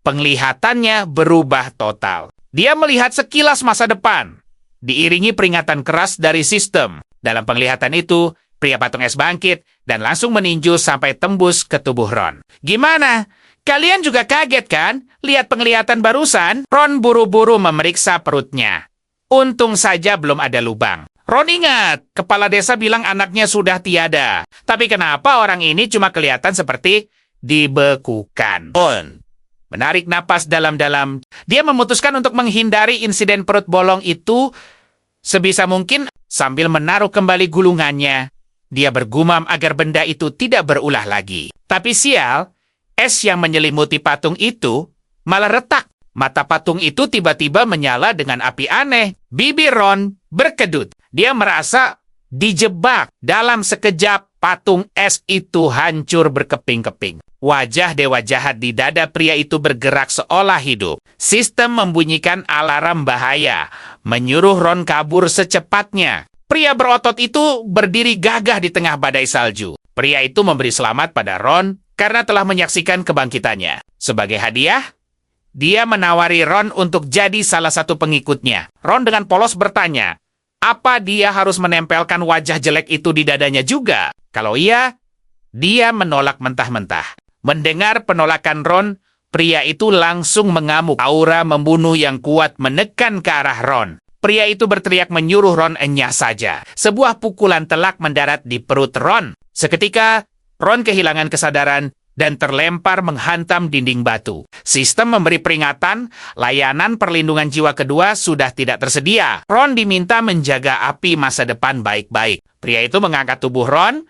penglihatannya berubah total. Dia melihat sekilas masa depan. Diiringi peringatan keras dari sistem. Dalam penglihatan itu, pria patung es bangkit dan langsung meninju sampai tembus ke tubuh Ron. Gimana? Kalian juga kaget kan? Lihat penglihatan barusan? Ron buru-buru memeriksa perutnya. Untung saja belum ada lubang. Ron ingat, kepala desa bilang anaknya sudah tiada. Tapi kenapa orang ini cuma kelihatan seperti dibekukan? Ron menarik napas dalam-dalam. Dia memutuskan untuk menghindari insiden perut bolong itu sebisa mungkin sambil menaruh kembali gulungannya Dia bergumam agar benda itu tidak berulah lagi. Tapi sial, es yang menyelimuti patung itu malah retak. Mata patung itu tiba-tiba menyala dengan api aneh. Bibir Ron berkedut. Dia merasa dijebak. Dalam sekejap, patung es itu hancur berkeping-keping. Wajah dewa jahat di dada pria itu bergerak seolah hidup. Sistem membunyikan alarm bahaya, menyuruh Ron kabur secepatnya. Pria berotot itu berdiri gagah di tengah badai salju. Pria itu memberi selamat pada Ron karena telah menyaksikan kebangkitannya. Sebagai hadiah, dia menawari Ron untuk jadi salah satu pengikutnya. Ron dengan polos bertanya, apa dia harus menempelkan wajah jelek itu di dadanya juga? Kalau iya, dia menolak mentah-mentah. Mendengar penolakan Ron, pria itu langsung mengamuk. Aura membunuh yang kuat menekan ke arah Ron. Pria itu berteriak menyuruh Ron enyah saja. Sebuah pukulan telak mendarat di perut Ron. Seketika, Ron kehilangan kesadaran dan terlempar menghantam dinding batu. Sistem memberi peringatan, layanan perlindungan jiwa kedua sudah tidak tersedia. Ron diminta menjaga api masa depan baik-baik. Pria itu mengangkat tubuh Ron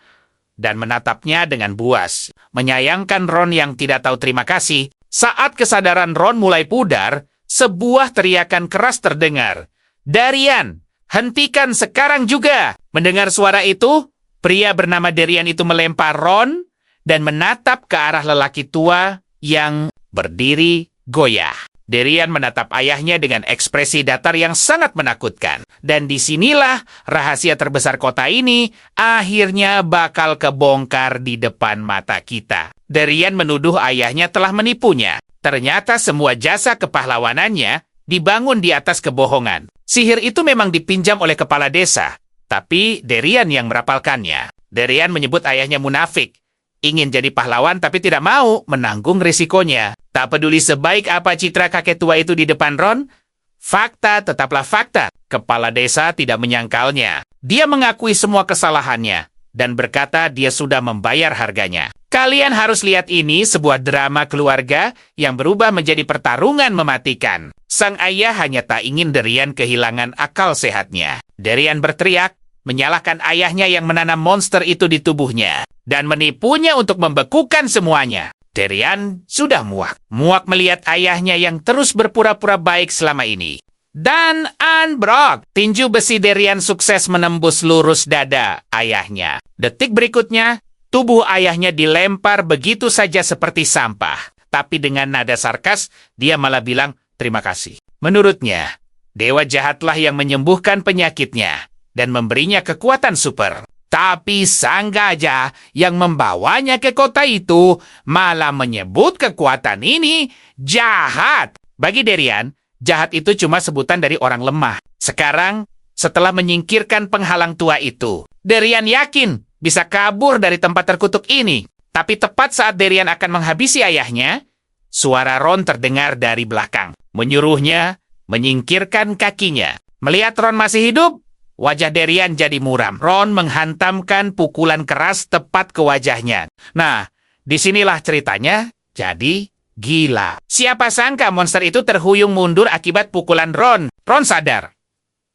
dan menatapnya dengan buas. Menyayangkan Ron yang tidak tahu terima kasih. Saat kesadaran Ron mulai pudar, sebuah teriakan keras terdengar. Darian, hentikan sekarang juga! Mendengar suara itu, pria bernama Darian itu melempar Ron dan menatap ke arah lelaki tua yang berdiri goyah. Darian menatap ayahnya dengan ekspresi datar yang sangat menakutkan. Dan disinilah rahasia terbesar kota ini akhirnya bakal kebongkar di depan mata kita. Darian menuduh ayahnya telah menipunya. Ternyata semua jasa kepahlawanannya dibangun di atas kebohongan. Sihir itu memang dipinjam oleh kepala desa, tapi Darian yang merapalkannya. Darian menyebut ayahnya munafik. Ingin jadi pahlawan tapi tidak mau menanggung risikonya. Tak peduli sebaik apa citra kakek tua itu di depan Ron, fakta tetaplah fakta. Kepala desa tidak menyangkalnya. Dia mengakui semua kesalahannya dan berkata dia sudah membayar harganya. Kalian harus lihat ini sebuah drama keluarga yang berubah menjadi pertarungan mematikan. Sang ayah hanya tak ingin Darian kehilangan akal sehatnya. Darian berteriak, menyalahkan ayahnya yang menanam monster itu di tubuhnya dan menipunya untuk membekukan semuanya. Darian sudah muak. Muak melihat ayahnya yang terus berpura-pura baik selama ini. Dan anbrok, tinju besi Darian sukses menembus lurus dada ayahnya. Detik berikutnya, tubuh ayahnya dilempar begitu saja seperti sampah. Tapi dengan nada sarkas, dia malah bilang terima kasih. Menurutnya, dewa jahatlah yang menyembuhkan penyakitnya dan memberinya kekuatan super. Tapi sang gajah yang membawanya ke kota itu malah menyebut kekuatan ini jahat. Bagi Darian, jahat itu cuma sebutan dari orang lemah. Sekarang, setelah menyingkirkan penghalang tua itu, Darian yakin bisa kabur dari tempat terkutuk ini. Tapi tepat saat Darian akan menghabisi ayahnya, suara Ron terdengar dari belakang. Menyuruhnya menyingkirkan kakinya. Melihat Ron masih hidup, wajah Darian jadi muram. Ron menghantamkan pukulan keras tepat ke wajahnya. Nah, disinilah ceritanya jadi gila. Siapa sangka monster itu terhuyung mundur akibat pukulan Ron. Ron sadar.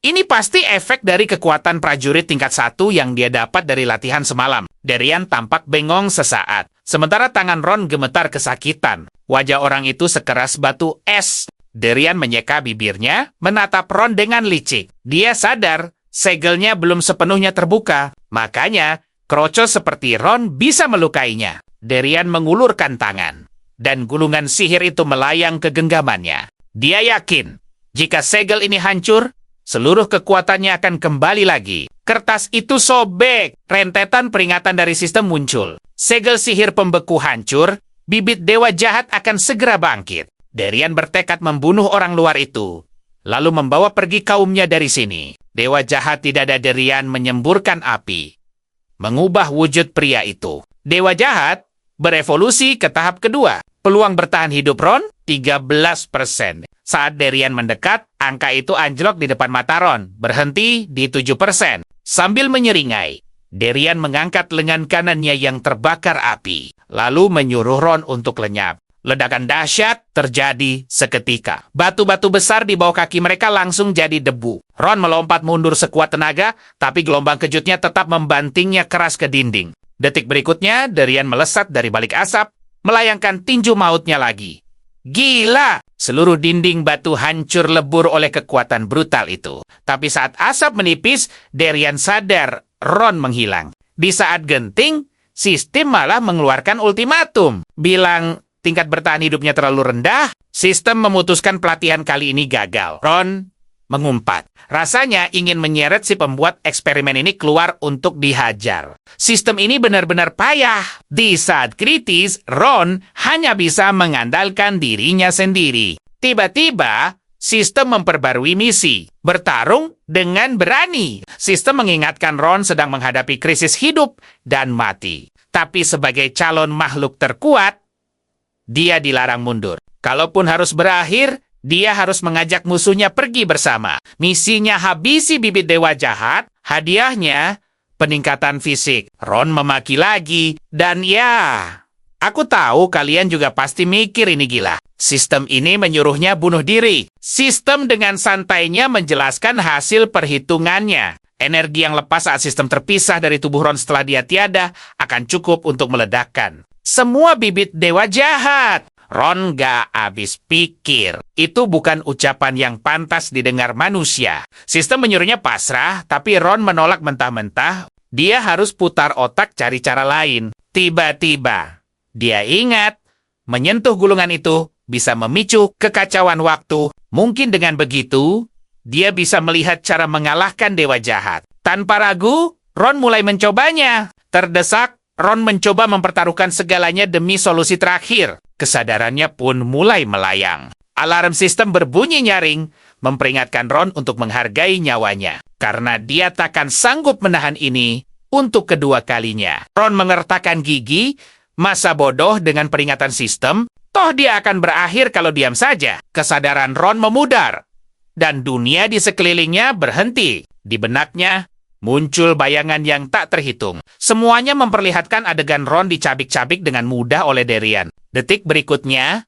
Ini pasti efek dari kekuatan prajurit tingkat 1 yang dia dapat dari latihan semalam. Darian tampak bengong sesaat. Sementara tangan Ron gemetar kesakitan. Wajah orang itu sekeras batu es. Darian menyeka bibirnya, menatap Ron dengan licik. Dia sadar segelnya belum sepenuhnya terbuka. Makanya, kroco seperti Ron bisa melukainya. Darian mengulurkan tangan. Dan gulungan sihir itu melayang ke genggamannya. Dia yakin, jika segel ini hancur, seluruh kekuatannya akan kembali lagi. Kertas itu sobek. Rentetan peringatan dari sistem muncul. Segel sihir pembeku hancur, bibit dewa jahat akan segera bangkit. Darian bertekad membunuh orang luar itu, lalu membawa pergi kaumnya dari sini. Dewa jahat di dada Darian menyemburkan api, mengubah wujud pria itu. Dewa jahat berevolusi ke tahap kedua. Peluang bertahan hidup Ron 13%. Saat Darian mendekat, angka itu anjlok di depan mata Ron, berhenti di 7%. Sambil menyeringai, Darian mengangkat lengan kanannya yang terbakar api, lalu menyuruh Ron untuk lenyap. Ledakan dahsyat terjadi seketika. Batu-batu besar di bawah kaki mereka langsung jadi debu. Ron melompat mundur sekuat tenaga, tapi gelombang kejutnya tetap membantingnya keras ke dinding. Detik berikutnya, Darian melesat dari balik asap, melayangkan tinju mautnya lagi. Gila! Seluruh dinding batu hancur lebur oleh kekuatan brutal itu. Tapi saat asap menipis, Darian sadar Ron menghilang. Di saat genting, sistem malah mengeluarkan ultimatum. Bilang tingkat bertahan hidupnya terlalu rendah, sistem memutuskan pelatihan kali ini gagal. Ron mengumpat. Rasanya ingin menyeret si pembuat eksperimen ini keluar untuk dihajar. Sistem ini benar-benar payah. Di saat kritis, Ron hanya bisa mengandalkan dirinya sendiri. Tiba-tiba, sistem memperbarui misi. Bertarung dengan berani. Sistem mengingatkan Ron sedang menghadapi krisis hidup dan mati. Tapi sebagai calon makhluk terkuat, dia dilarang mundur. Kalaupun harus berakhir, dia harus mengajak musuhnya pergi bersama. Misinya habisi bibit dewa jahat, hadiahnya peningkatan fisik. Ron memaki lagi, dan ya, aku tahu kalian juga pasti mikir ini gila. Sistem ini menyuruhnya bunuh diri. Sistem dengan santainya menjelaskan hasil perhitungannya. Energi yang lepas saat sistem terpisah dari tubuh Ron setelah dia tiada akan cukup untuk meledakkan semua bibit dewa jahat. Ron gak habis pikir. Itu bukan ucapan yang pantas didengar manusia. Sistem menyuruhnya pasrah, tapi Ron menolak mentah-mentah. Dia harus putar otak cari cara lain. Tiba-tiba, dia ingat, menyentuh gulungan itu bisa memicu kekacauan waktu. Mungkin dengan begitu, dia bisa melihat cara mengalahkan dewa jahat. Tanpa ragu, Ron mulai mencobanya. Terdesak, Ron mencoba mempertaruhkan segalanya demi solusi terakhir. Kesadarannya pun mulai melayang. Alarm sistem berbunyi nyaring, memperingatkan Ron untuk menghargai nyawanya. Karena dia takkan sanggup menahan ini untuk kedua kalinya. Ron mengertakkan gigi, masa bodoh dengan peringatan sistem, toh dia akan berakhir kalau diam saja. Kesadaran Ron memudar, dan dunia di sekelilingnya berhenti. Di benaknya, muncul bayangan yang tak terhitung. Semuanya memperlihatkan adegan Ron dicabik-cabik dengan mudah oleh Darian. Detik berikutnya,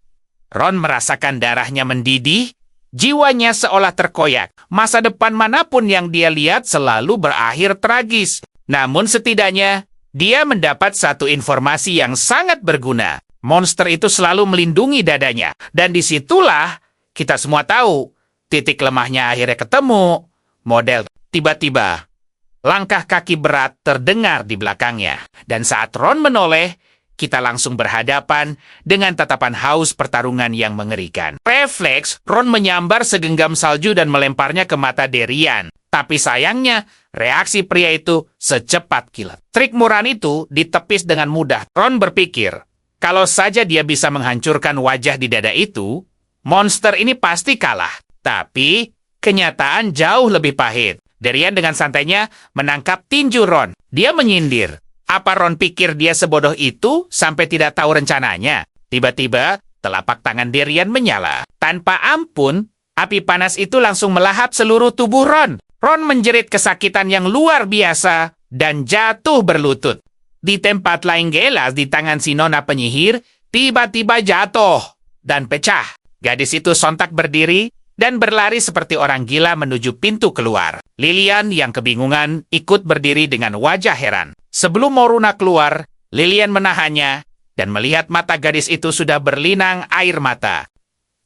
Ron merasakan darahnya mendidih, jiwanya seolah terkoyak. Masa depan manapun yang dia lihat selalu berakhir tragis. Namun setidaknya, dia mendapat satu informasi yang sangat berguna. Monster itu selalu melindungi dadanya. Dan disitulah kita semua tahu, titik lemahnya akhirnya ketemu. Model tiba-tiba, langkah kaki berat terdengar di belakangnya. Dan saat Ron menoleh, kita langsung berhadapan dengan tatapan haus pertarungan yang mengerikan. Refleks, Ron menyambar segenggam salju dan melemparnya ke mata Darian. Tapi sayangnya, reaksi pria itu secepat kilat. Trik murahan itu ditepis dengan mudah. Ron berpikir, kalau saja dia bisa menghancurkan wajah di dada itu, monster ini pasti kalah. Tapi, kenyataan jauh lebih pahit. Darian dengan santainya menangkap tinju Ron. Dia menyindir. Apa Ron pikir dia sebodoh itu sampai tidak tahu rencananya? Tiba-tiba, telapak tangan Darian menyala. Tanpa ampun, api panas itu langsung melahap seluruh tubuh Ron. Ron menjerit kesakitan yang luar biasa dan jatuh berlutut. Di tempat lain gelas di tangan si nona penyihir, tiba-tiba jatuh dan pecah. Gadis itu sontak berdiri dan berlari seperti orang gila menuju pintu keluar. Lilian yang kebingungan ikut berdiri dengan wajah heran. Sebelum Moruna keluar, Lilian menahannya dan melihat mata gadis itu sudah berlinang air mata.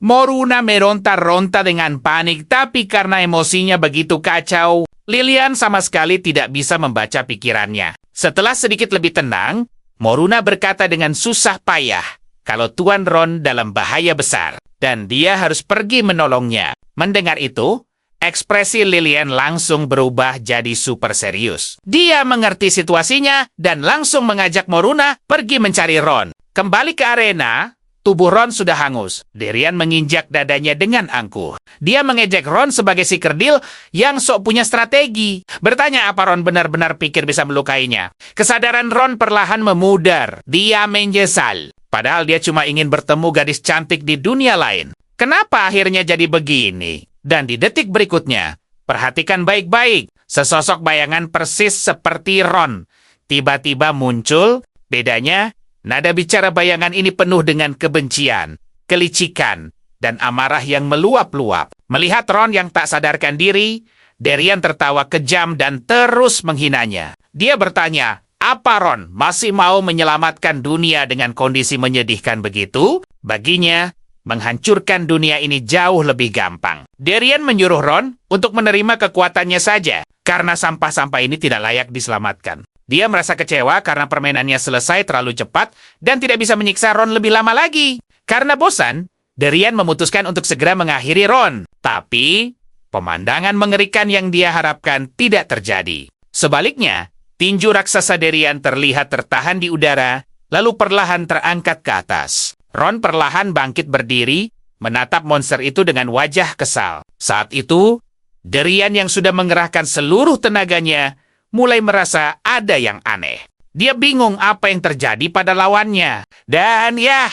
Moruna meronta-ronta dengan panik, tapi karena emosinya begitu kacau, Lilian sama sekali tidak bisa membaca pikirannya. Setelah sedikit lebih tenang, Moruna berkata dengan susah payah kalau Tuan Ron dalam bahaya besar dan dia harus pergi menolongnya. Mendengar itu, ekspresi Lilian langsung berubah jadi super serius. Dia mengerti situasinya dan langsung mengajak Moruna pergi mencari Ron. Kembali ke arena, tubuh Ron sudah hangus. Darian menginjak dadanya dengan angkuh. Dia mengejek Ron sebagai si kerdil yang sok punya strategi. Bertanya apa Ron benar-benar pikir bisa melukainya. Kesadaran Ron perlahan memudar. Dia menyesal. Padahal dia cuma ingin bertemu gadis cantik di dunia lain. Kenapa akhirnya jadi begini? Dan di detik berikutnya, perhatikan baik-baik. Sesosok bayangan persis seperti Ron tiba-tiba muncul, bedanya Nada bicara bayangan ini penuh dengan kebencian, kelicikan, dan amarah yang meluap-luap. Melihat Ron yang tak sadarkan diri, Darian tertawa kejam dan terus menghinanya. Dia bertanya, "Apa Ron, masih mau menyelamatkan dunia dengan kondisi menyedihkan begitu?" Baginya, menghancurkan dunia ini jauh lebih gampang. Darian menyuruh Ron untuk menerima kekuatannya saja, karena sampah-sampah ini tidak layak diselamatkan. Dia merasa kecewa karena permainannya selesai terlalu cepat dan tidak bisa menyiksa Ron lebih lama lagi. Karena bosan, Darian memutuskan untuk segera mengakhiri Ron. Tapi, pemandangan mengerikan yang dia harapkan tidak terjadi. Sebaliknya, tinju raksasa Darian terlihat tertahan di udara, lalu perlahan terangkat ke atas. Ron perlahan bangkit berdiri, menatap monster itu dengan wajah kesal. Saat itu, Darian yang sudah mengerahkan seluruh tenaganya, mulai merasa ada yang aneh. Dia bingung apa yang terjadi pada lawannya. Dan ya,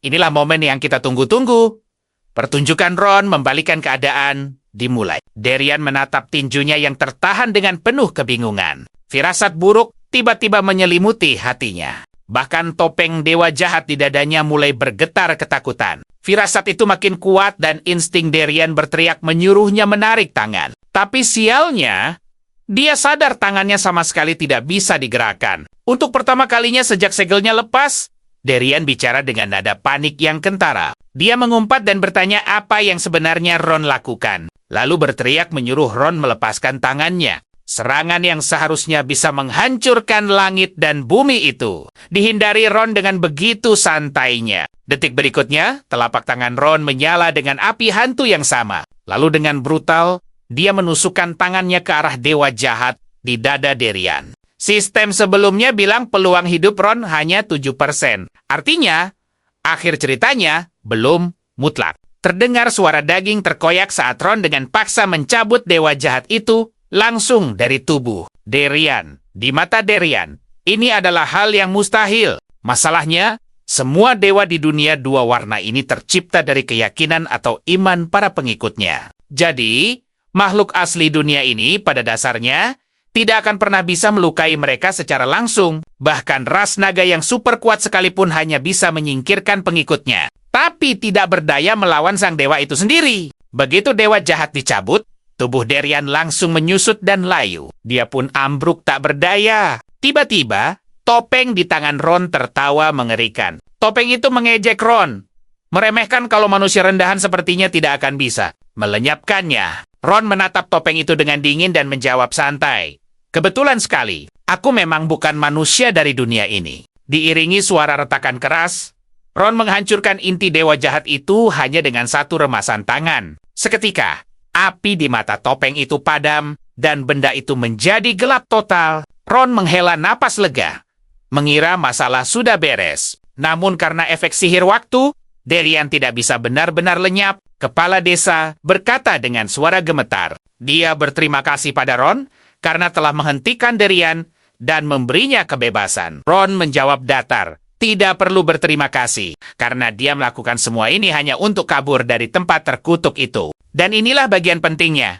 inilah momen yang kita tunggu-tunggu. Pertunjukan Ron membalikan keadaan dimulai. Darian menatap tinjunya yang tertahan dengan penuh kebingungan. Firasat buruk tiba-tiba menyelimuti hatinya. Bahkan topeng dewa jahat di dadanya mulai bergetar ketakutan. Firasat itu makin kuat dan insting Darian berteriak menyuruhnya menarik tangan. Tapi sialnya, dia sadar tangannya sama sekali tidak bisa digerakkan. Untuk pertama kalinya sejak segelnya lepas, Darian bicara dengan nada panik yang kentara. Dia mengumpat dan bertanya apa yang sebenarnya Ron lakukan. Lalu berteriak menyuruh Ron melepaskan tangannya. Serangan yang seharusnya bisa menghancurkan langit dan bumi itu dihindari Ron dengan begitu santainya. Detik berikutnya, telapak tangan Ron menyala dengan api hantu yang sama. Lalu dengan brutal, dia menusukkan tangannya ke arah dewa jahat di dada Darian. Sistem sebelumnya bilang peluang hidup Ron hanya 7%. Artinya, akhir ceritanya belum mutlak. Terdengar suara daging terkoyak saat Ron dengan paksa mencabut dewa jahat itu langsung dari tubuh Darian. Di mata Darian, ini adalah hal yang mustahil. Masalahnya, semua dewa di dunia dua warna ini tercipta dari keyakinan atau iman para pengikutnya. Jadi, makhluk asli dunia ini pada dasarnya tidak akan pernah bisa melukai mereka secara langsung. Bahkan ras naga yang super kuat sekalipun hanya bisa menyingkirkan pengikutnya. Tapi tidak berdaya melawan sang dewa itu sendiri. Begitu dewa jahat dicabut, tubuh Darian langsung menyusut dan layu. Dia pun ambruk tak berdaya. Tiba-tiba, topeng di tangan Ron tertawa mengerikan. Topeng itu mengejek Ron. Meremehkan kalau manusia rendahan sepertinya tidak akan bisa melenyapkannya. Ron menatap topeng itu dengan dingin dan menjawab santai. Kebetulan sekali, aku memang bukan manusia dari dunia ini. Diiringi suara retakan keras, Ron menghancurkan inti dewa jahat itu hanya dengan satu remasan tangan. Seketika, api di mata topeng itu padam, dan benda itu menjadi gelap total. Ron menghela napas lega, mengira masalah sudah beres. Namun karena efek sihir waktu, Darian tidak bisa benar-benar lenyap. Kepala desa berkata dengan suara gemetar. Dia berterima kasih pada Ron karena telah menghentikan Darian dan memberinya kebebasan. Ron menjawab datar. Tidak perlu berterima kasih, karena dia melakukan semua ini hanya untuk kabur dari tempat terkutuk itu. Dan inilah bagian pentingnya.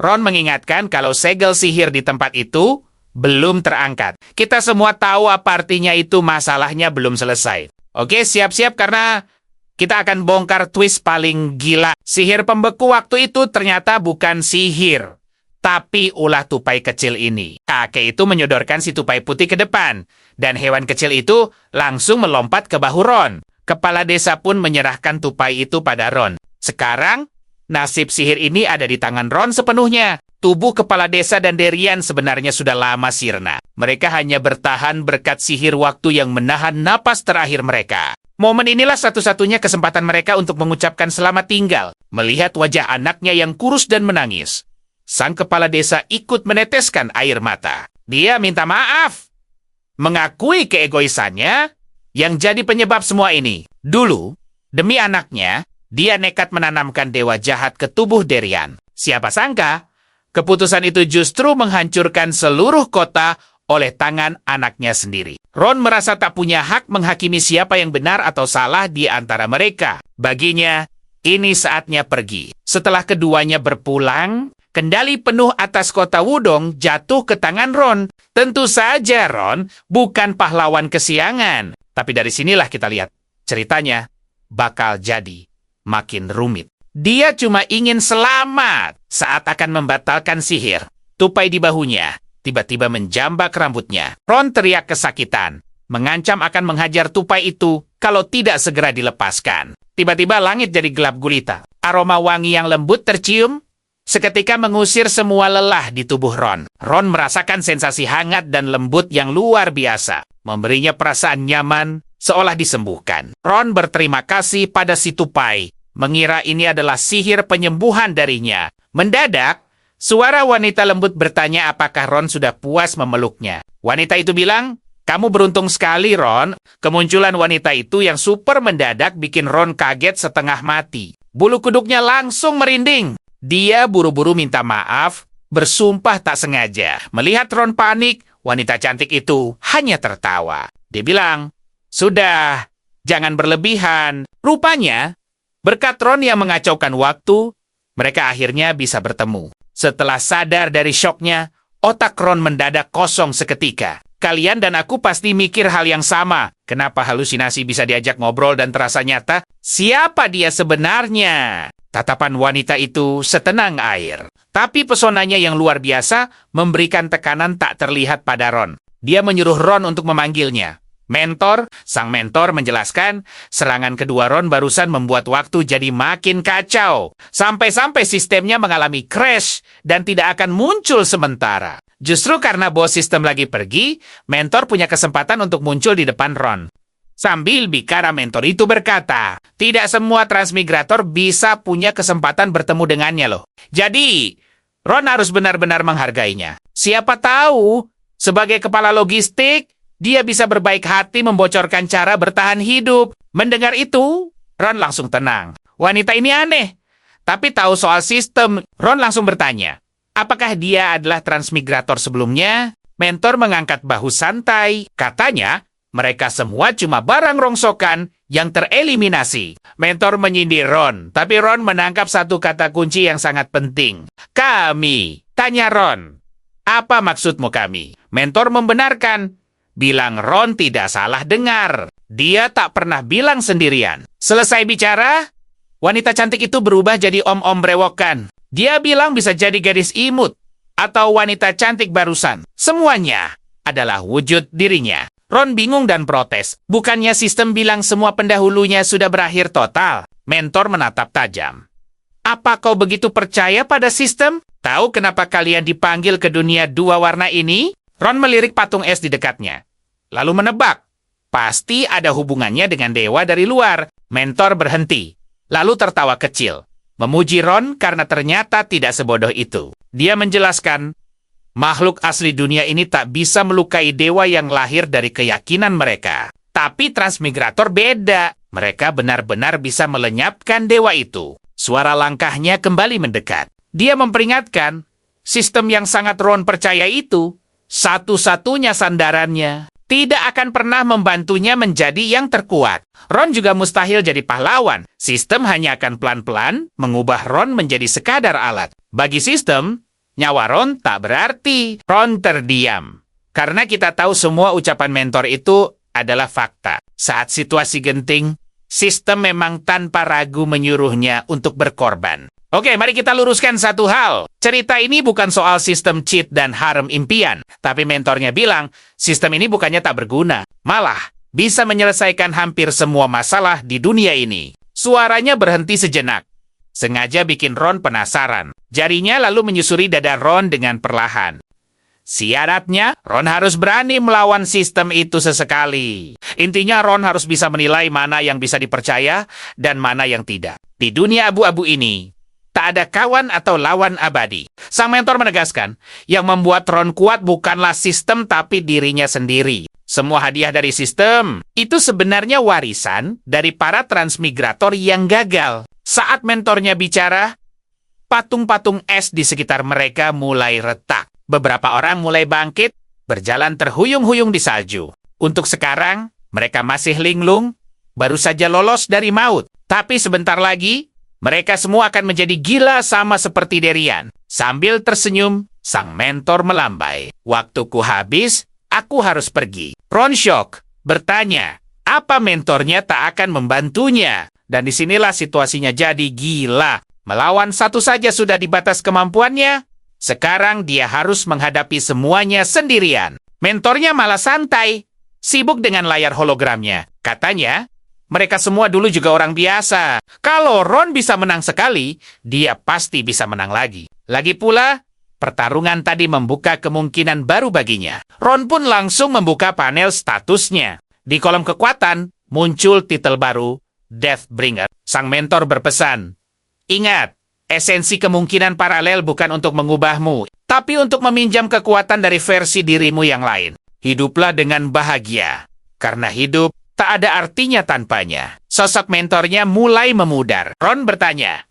Ron mengingatkan kalau segel sihir di tempat itu belum terangkat. Kita semua tahu apa artinya itu, masalahnya belum selesai. Oke, siap-siap karena kita akan bongkar twist paling gila. Sihir pembeku waktu itu ternyata bukan sihir, tapi ulah tupai kecil ini. Kakek itu menyodorkan si tupai putih ke depan, dan hewan kecil itu langsung melompat ke bahu Ron. Kepala desa pun menyerahkan tupai itu pada Ron. Sekarang, nasib sihir ini ada di tangan Ron sepenuhnya. Tubuh kepala desa dan Darian sebenarnya sudah lama sirna. Mereka hanya bertahan berkat sihir waktu yang menahan napas terakhir mereka. Momen inilah satu-satunya kesempatan mereka untuk mengucapkan selamat tinggal. Melihat wajah anaknya yang kurus dan menangis, sang kepala desa ikut meneteskan air mata. Dia minta maaf, mengakui keegoisannya yang jadi penyebab semua ini. Dulu, demi anaknya, dia nekat menanamkan dewa jahat ke tubuh Darian. Siapa sangka, keputusan itu justru menghancurkan seluruh kota oleh tangan anaknya sendiri. Ron merasa tak punya hak menghakimi siapa yang benar atau salah di antara mereka. Baginya, ini saatnya pergi. Setelah keduanya berpulang, kendali penuh atas kota Wudong jatuh ke tangan Ron. Tentu saja Ron bukan pahlawan kesiangan, Tapi dari sinilah kita lihat, ceritanya bakal jadi makin rumit. Dia cuma ingin selamat saat akan membatalkan sihir. Tupai di bahunya tiba-tiba menjambak rambutnya. Ron teriak kesakitan, mengancam akan menghajar tupai itu kalau tidak segera dilepaskan. Tiba-tiba langit jadi gelap gulita. Aroma wangi yang lembut tercium, seketika mengusir semua lelah di tubuh Ron. Ron merasakan sensasi hangat dan lembut yang luar biasa, memberinya perasaan nyaman, seolah disembuhkan. Ron berterima kasih pada si tupai, mengira ini adalah sihir penyembuhan darinya. Mendadak, suara wanita lembut bertanya apakah Ron sudah puas memeluknya. Wanita itu bilang, "Kamu beruntung sekali, Ron." Kemunculan wanita itu yang super mendadak bikin Ron kaget setengah mati. Bulu kuduknya langsung merinding. Dia buru-buru minta maaf, bersumpah tak sengaja. Melihat Ron panik, wanita cantik itu hanya tertawa. Dia bilang, "Sudah, jangan berlebihan." Rupanya, berkat Ron yang mengacaukan waktu, mereka akhirnya bisa bertemu. Setelah sadar dari syoknya, otak Ron mendadak kosong seketika. Kalian dan aku pasti mikir hal yang sama. Kenapa halusinasi bisa diajak ngobrol dan terasa nyata? Siapa dia sebenarnya? Tatapan wanita itu setenang air. Tapi pesonanya yang luar biasa memberikan tekanan tak terlihat pada Ron. Dia menyuruh Ron untuk memanggilnya. Sang mentor menjelaskan, serangan kedua Ron barusan membuat waktu jadi makin kacau. Sampai-sampai sistemnya mengalami crash dan tidak akan muncul sementara. Justru karena bos sistem lagi pergi, mentor punya kesempatan untuk muncul di depan Ron. Sambil bicara mentor itu berkata, tidak semua transmigrator bisa punya kesempatan bertemu dengannya loh. Jadi, Ron harus benar-benar menghargainya. Siapa tahu, sebagai kepala logistik, dia bisa berbaik hati membocorkan cara bertahan hidup. Mendengar itu, Ron langsung tenang. Wanita ini aneh. Tapi tahu soal sistem, Ron langsung bertanya, apakah dia adalah transmigrator sebelumnya? Mentor mengangkat bahu santai. Katanya, mereka semua cuma barang rongsokan yang tereliminasi. Mentor menyindir Ron, tapi Ron menangkap satu kata kunci yang sangat penting. Kami. Tanya Ron, apa maksudmu kami? Mentor membenarkan. Bilang Ron tidak salah dengar. Dia tak pernah bilang sendirian. Selesai bicara, wanita cantik itu berubah jadi om-om brewokan. Dia bilang bisa jadi gadis imut atau wanita cantik barusan. Semuanya adalah wujud dirinya. Ron bingung dan protes. Bukannya sistem bilang semua pendahulunya sudah berakhir total? Mentor menatap tajam. Apa kau begitu percaya pada sistem? Tahu kenapa kalian dipanggil ke dunia dua warna ini? Ron melirik patung es di dekatnya. Lalu menebak, pasti ada hubungannya dengan dewa dari luar. Mentor berhenti, lalu tertawa kecil. Memuji Ron karena ternyata tidak sebodoh itu. Dia menjelaskan, makhluk asli dunia ini tak bisa melukai dewa yang lahir dari keyakinan mereka. Tapi transmigrator beda. Mereka benar-benar bisa melenyapkan dewa itu. Suara langkahnya kembali mendekat. Dia memperingatkan, sistem yang sangat Ron percaya itu, satu-satunya sandarannya, tidak akan pernah membantunya menjadi yang terkuat. Ron juga mustahil jadi pahlawan. Sistem hanya akan pelan-pelan mengubah Ron menjadi sekadar alat. Bagi sistem, nyawa Ron tak berarti. Ron terdiam. Karena kita tahu semua ucapan mentor itu adalah fakta. Saat situasi genting, sistem memang tanpa ragu menyuruhnya untuk berkorban. Oke, mari kita luruskan satu hal. Cerita ini bukan soal sistem cheat dan harem impian. Tapi mentornya bilang, sistem ini bukannya tak berguna. Malah, bisa menyelesaikan hampir semua masalah di dunia ini. Suaranya berhenti sejenak. Sengaja bikin Ron penasaran. Jarinya lalu menyusuri dada Ron dengan perlahan. Syaratnya, Ron harus berani melawan sistem itu sesekali. Intinya Ron harus bisa menilai mana yang bisa dipercaya dan mana yang tidak. Di dunia abu-abu ini, tak ada kawan atau lawan abadi. Sang mentor menegaskan, yang membuat Ron kuat bukanlah sistem tapi dirinya sendiri. Semua hadiah dari sistem itu sebenarnya warisan dari para transmigrator yang gagal. Saat mentornya bicara, patung-patung es di sekitar mereka mulai retak. Beberapa orang mulai bangkit, berjalan terhuyung-huyung di salju. Untuk sekarang, mereka masih linglung, baru saja lolos dari maut. Tapi sebentar lagi, mereka semua akan menjadi gila sama seperti Derian. Sambil tersenyum, sang mentor melambai. Waktuku habis, aku harus pergi. Ron shock, bertanya, apa mentornya tak akan membantunya. Dan disinilah situasinya jadi gila. Melawan satu saja sudah di batas kemampuannya. Sekarang dia harus menghadapi semuanya sendirian. Mentornya malah santai, sibuk dengan layar hologramnya. Katanya, mereka semua dulu juga orang biasa. Kalau Ron bisa menang sekali, dia pasti bisa menang lagi. Lagi pula, pertarungan tadi membuka kemungkinan baru baginya. Ron pun langsung membuka panel statusnya. Di kolom kekuatan, muncul titel baru, Deathbringer. Sang mentor berpesan, "Ingat, esensi kemungkinan paralel bukan untuk mengubahmu, tapi untuk meminjam kekuatan dari versi dirimu yang lain. Hiduplah dengan bahagia, karena hidup tak ada artinya tanpanya." Sosok mentornya mulai memudar. Ron bertanya,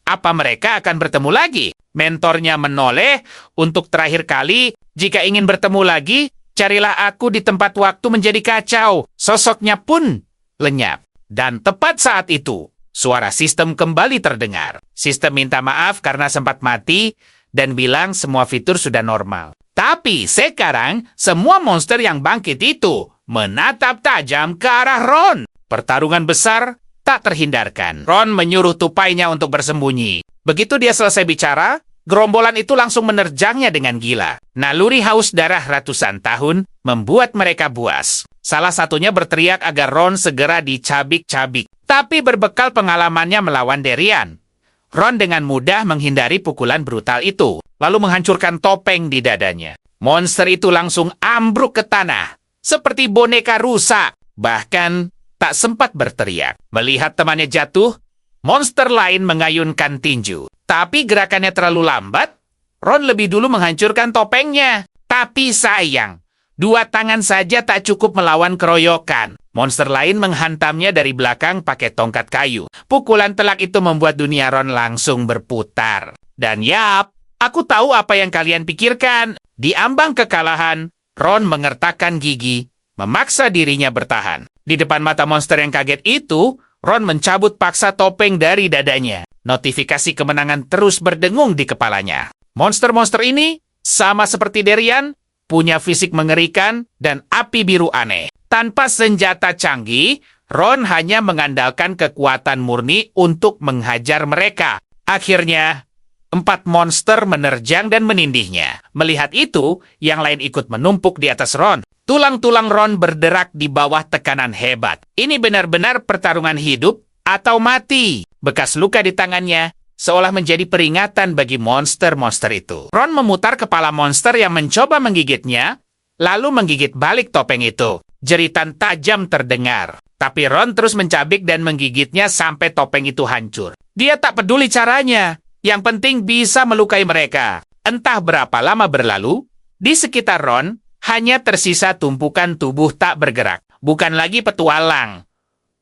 apa mereka akan bertemu lagi? Mentornya menoleh, untuk terakhir kali, jika ingin bertemu lagi, carilah aku di tempat waktu menjadi kacau. Sosoknya pun lenyap. Dan tepat saat itu, suara sistem kembali terdengar. Sistem minta maaf karena sempat mati dan bilang semua fitur sudah normal. Tapi sekarang, semua monster yang bangkit itu menatap tajam ke arah Ron. Pertarungan besar tak terhindarkan. Ron menyuruh tupainya untuk bersembunyi. Begitu dia selesai bicara, gerombolan itu langsung menerjangnya dengan gila. Naluri haus darah ratusan tahun membuat mereka buas. Salah satunya berteriak agar Ron segera dicabik-cabik. Tapi berbekal pengalamannya melawan Darian, Ron dengan mudah menghindari pukulan brutal itu, lalu menghancurkan topeng di dadanya. Monster itu langsung ambruk ke tanah, seperti boneka rusak. Bahkan tak sempat berteriak. Melihat temannya jatuh, monster lain mengayunkan tinju. Tapi gerakannya terlalu lambat, Ron lebih dulu menghancurkan topengnya. Tapi sayang, 2 tangan saja tak cukup melawan keroyokan. Monster lain menghantamnya dari belakang pakai tongkat kayu. Pukulan telak itu membuat dunia Ron langsung berputar. Dan yap, aku tahu apa yang kalian pikirkan. Di ambang kekalahan, Ron mengertakkan gigi, memaksa dirinya bertahan. Di depan mata monster yang kaget itu, Ron mencabut paksa topeng dari dadanya. Notifikasi kemenangan terus berdengung di kepalanya. Monster-monster ini, sama seperti Darian, punya fisik mengerikan dan api biru aneh. Tanpa senjata canggih, Ron hanya mengandalkan kekuatan murni untuk menghajar mereka. Akhirnya, 4 monster menerjang dan menindihnya. Melihat itu, yang lain ikut menumpuk di atas Ron. Tulang-tulang Ron berderak di bawah tekanan hebat. Ini benar-benar pertarungan hidup atau mati. Bekas luka di tangannya seolah menjadi peringatan bagi monster-monster itu. Ron memutar kepala monster yang mencoba menggigitnya, lalu menggigit balik topeng itu. Jeritan tajam terdengar, tapi Ron terus mencabik dan menggigitnya sampai topeng itu hancur. Dia tak peduli caranya, yang penting bisa melukai mereka. Entah berapa lama berlalu, di sekitar Ron hanya tersisa tumpukan tubuh tak bergerak. Bukan lagi petualang.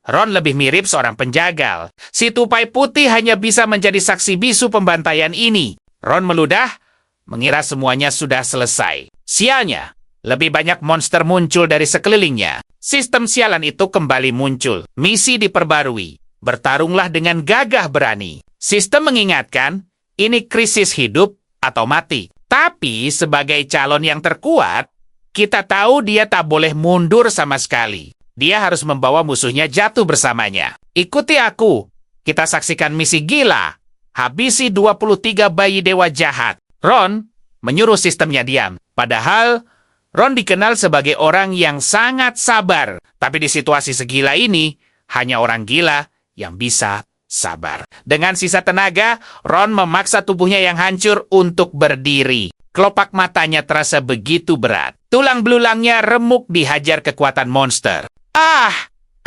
Ron lebih mirip seorang penjagal. Si tupai putih hanya bisa menjadi saksi bisu pembantaian ini. Ron meludah, mengira semuanya sudah selesai. Sialnya, lebih banyak monster muncul dari sekelilingnya. Sistem sialan itu kembali muncul. Misi diperbarui. Bertarunglah dengan gagah berani. Sistem mengingatkan, ini krisis hidup atau mati. Tapi sebagai calon yang terkuat, kita tahu dia tak boleh mundur sama sekali. Dia harus membawa musuhnya jatuh bersamanya. Ikuti aku. Kita saksikan misi gila. Habisi 23 bayi dewa jahat. Ron menyuruh sistemnya diam. Padahal, Ron dikenal sebagai orang yang sangat sabar. Tapi di situasi segila ini, hanya orang gila yang bisa sabar. Dengan sisa tenaga, Ron memaksa tubuhnya yang hancur untuk berdiri. Kelopak matanya terasa begitu berat. Tulang belulangnya remuk dihajar kekuatan monster.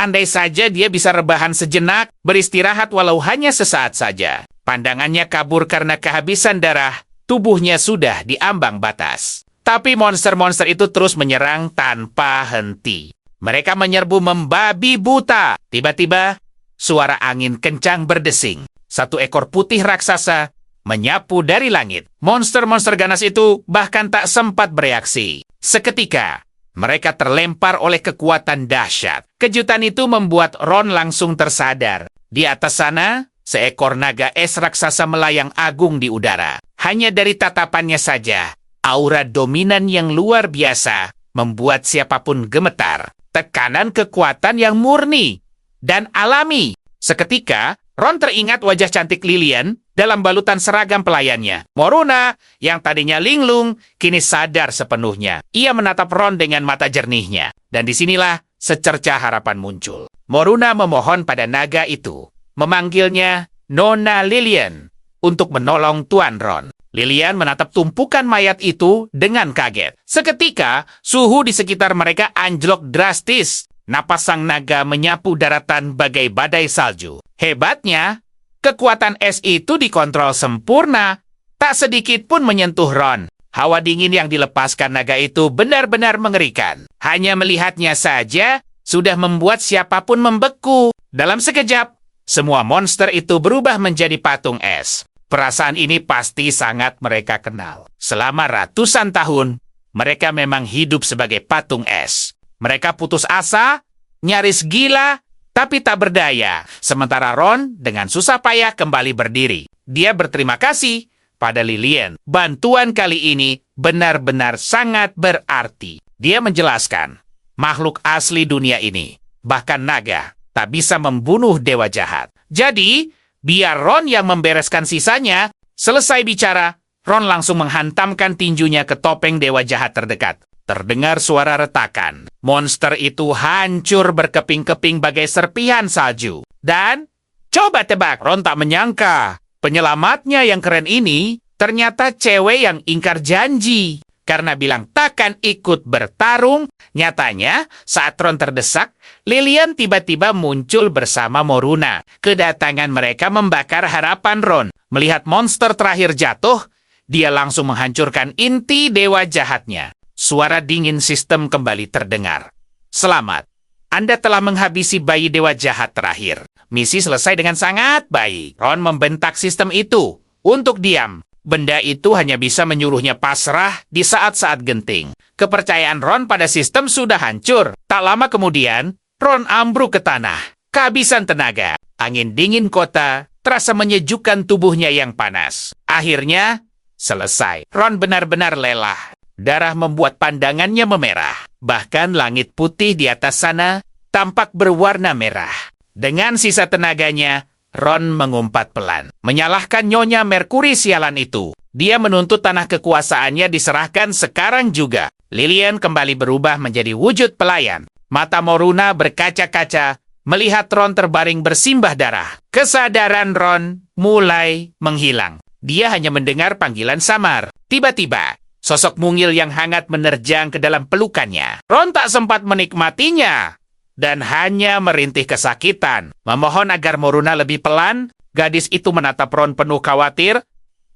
Andai saja dia bisa rebahan sejenak, beristirahat walau hanya sesaat saja. Pandangannya kabur karena kehabisan darah, tubuhnya sudah di ambang batas. Tapi monster-monster itu terus menyerang tanpa henti. Mereka menyerbu membabi buta. Tiba-tiba, suara angin kencang berdesing. 1 ekor putih raksasa menyapu dari langit. Monster-monster ganas itu bahkan tak sempat bereaksi. Seketika, mereka terlempar oleh kekuatan dahsyat. Kejutan itu membuat Ron langsung tersadar. Di atas sana, seekor naga es raksasa melayang agung di udara. Hanya dari tatapannya saja, aura dominan yang luar biasa membuat siapapun gemetar. tekanan kekuatan yang murni dan alami. Seketika, Ron teringat wajah cantik Lilian dalam balutan seragam pelayannya. Moruna, yang tadinya linglung, kini sadar sepenuhnya. Ia menatap Ron dengan mata jernihnya. Dan disinilah secerca harapan muncul. Moruna memohon pada naga itu, memanggilnya Nona Lilian, untuk menolong Tuan Ron. Lilian menatap tumpukan mayat itu dengan kaget. Seketika, suhu di sekitar mereka anjlok drastis. Napas sang naga menyapu daratan bagai badai salju. Hebatnya, kekuatan es itu dikontrol sempurna. Tak sedikit pun menyentuh Ron. Hawa dingin yang dilepaskan naga itu benar-benar mengerikan. Hanya melihatnya saja sudah membuat siapapun membeku. Dalam sekejap, semua monster itu berubah menjadi patung es. Perasaan ini pasti sangat mereka kenal. Selama ratusan tahun, mereka memang hidup sebagai patung es. Mereka putus asa, nyaris gila, tapi tak berdaya. Sementara Ron dengan susah payah kembali berdiri. Dia berterima kasih pada Lilian. Bantuan kali ini benar-benar sangat berarti. Dia menjelaskan, makhluk asli dunia ini, bahkan naga, tak bisa membunuh dewa jahat. Jadi, biar Ron yang membereskan sisanya. Selesai bicara, Ron langsung menghantamkan tinjunya ke topeng dewa jahat terdekat. Terdengar suara retakan. Monster itu hancur berkeping-keping bagai serpihan salju. Dan, coba tebak, Ron tak menyangka. Penyelamatnya yang keren ini ternyata cewek yang ingkar janji. Karena bilang takkan ikut bertarung, nyatanya saat Ron terdesak, Lilian tiba-tiba muncul bersama Moruna. Kedatangan mereka membakar harapan Ron. Melihat monster terakhir jatuh, dia langsung menghancurkan inti dewa jahatnya. Suara dingin sistem kembali terdengar. Selamat, Anda telah menghabisi bayi dewa jahat terakhir. Misi selesai dengan sangat baik. Ron membentak sistem itu untuk diam. Benda itu hanya bisa menyuruhnya pasrah di saat-saat genting. Kepercayaan Ron pada sistem sudah hancur. Tak lama kemudian, Ron ambruk ke tanah. Kehabisan tenaga. Angin dingin kota terasa menyejukkan tubuhnya yang panas. Akhirnya, selesai. Ron benar-benar lelah. Darah membuat pandangannya memerah. Bahkan langit putih di atas sana tampak berwarna merah. Dengan sisa tenaganya, Ron mengumpat pelan. Menyalahkan Nyonya Merkuri sialan itu. Dia menuntut tanah kekuasaannya diserahkan sekarang juga. Lilian kembali berubah menjadi wujud pelayan. Mata Moruna berkaca-kaca melihat Ron terbaring bersimbah darah. Kesadaran Ron mulai menghilang. Dia hanya mendengar panggilan samar. Tiba-tiba, sosok mungil yang hangat menerjang ke dalam pelukannya. Ron tak sempat menikmatinya dan hanya merintih kesakitan. Memohon agar Moruna lebih pelan, gadis itu menatap Ron penuh khawatir.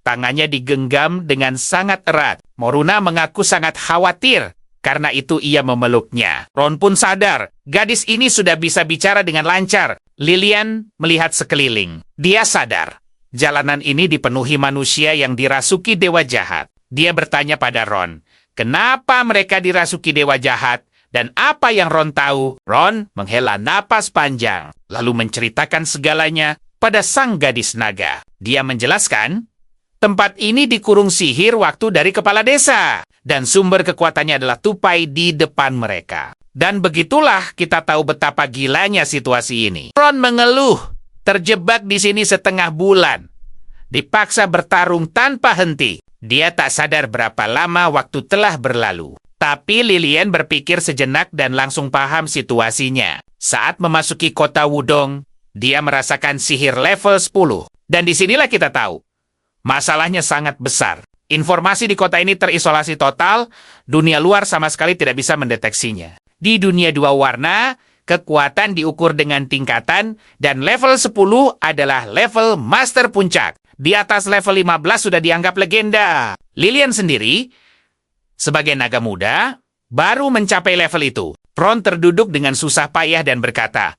Tangannya digenggam dengan sangat erat. Moruna mengaku sangat khawatir. Karena itu ia memeluknya. Ron pun sadar, gadis ini sudah bisa bicara dengan lancar. Lilian melihat sekeliling. Dia sadar, jalanan ini dipenuhi manusia yang dirasuki dewa jahat. Dia bertanya pada Ron, kenapa mereka dirasuki dewa jahat dan apa yang Ron tahu? Ron menghela napas panjang, lalu menceritakan segalanya pada sang gadis naga. Dia menjelaskan, tempat ini dikurung sihir waktu dari kepala desa, dan sumber kekuatannya adalah tupai di depan mereka. Dan begitulah kita tahu betapa gilanya situasi ini. Ron mengeluh, terjebak di sini setengah bulan. Dipaksa bertarung tanpa henti. Dia tak sadar berapa lama waktu telah berlalu. Tapi Lilian berpikir sejenak dan langsung paham situasinya. Saat memasuki kota Wudong, dia merasakan sihir level 10. Dan disinilah kita tahu, masalahnya sangat besar. Informasi di kota ini terisolasi total, dunia luar sama sekali tidak bisa mendeteksinya. Di dunia dua warna, kekuatan diukur dengan tingkatan, dan level 10 adalah level master puncak. Di atas level 15 sudah dianggap legenda. Lilian sendiri, sebagai naga muda, baru mencapai level itu. Ron terduduk dengan susah payah dan berkata,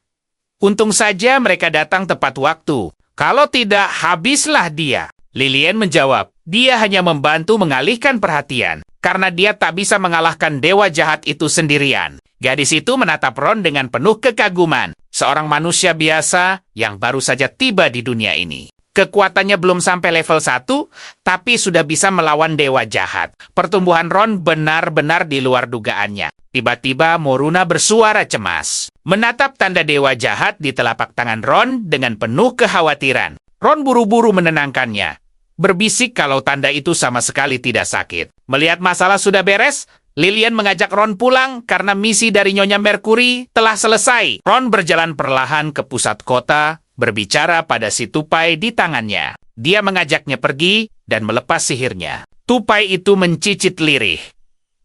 untung saja mereka datang tepat waktu. Kalau tidak, habislah dia. Lilian menjawab, dia hanya membantu mengalihkan perhatian, karena dia tak bisa mengalahkan dewa jahat itu sendirian. Gadis itu menatap Ron dengan penuh kekaguman, seorang manusia biasa yang baru saja tiba di dunia ini. Kekuatannya belum sampai level 1, tapi sudah bisa melawan dewa jahat. Pertumbuhan Ron benar-benar di luar dugaannya. Tiba-tiba Moruna bersuara cemas. Menatap tanda dewa jahat di telapak tangan Ron dengan penuh kekhawatiran. Ron buru-buru menenangkannya. Berbisik kalau tanda itu sama sekali tidak sakit. Melihat masalah sudah beres, Lilian mengajak Ron pulang karena misi dari Nyonya Mercury telah selesai. Ron berjalan perlahan ke pusat kota, berbicara pada si tupai di tangannya. Dia mengajaknya pergi dan melepas sihirnya. Tupai itu mencicit lirih,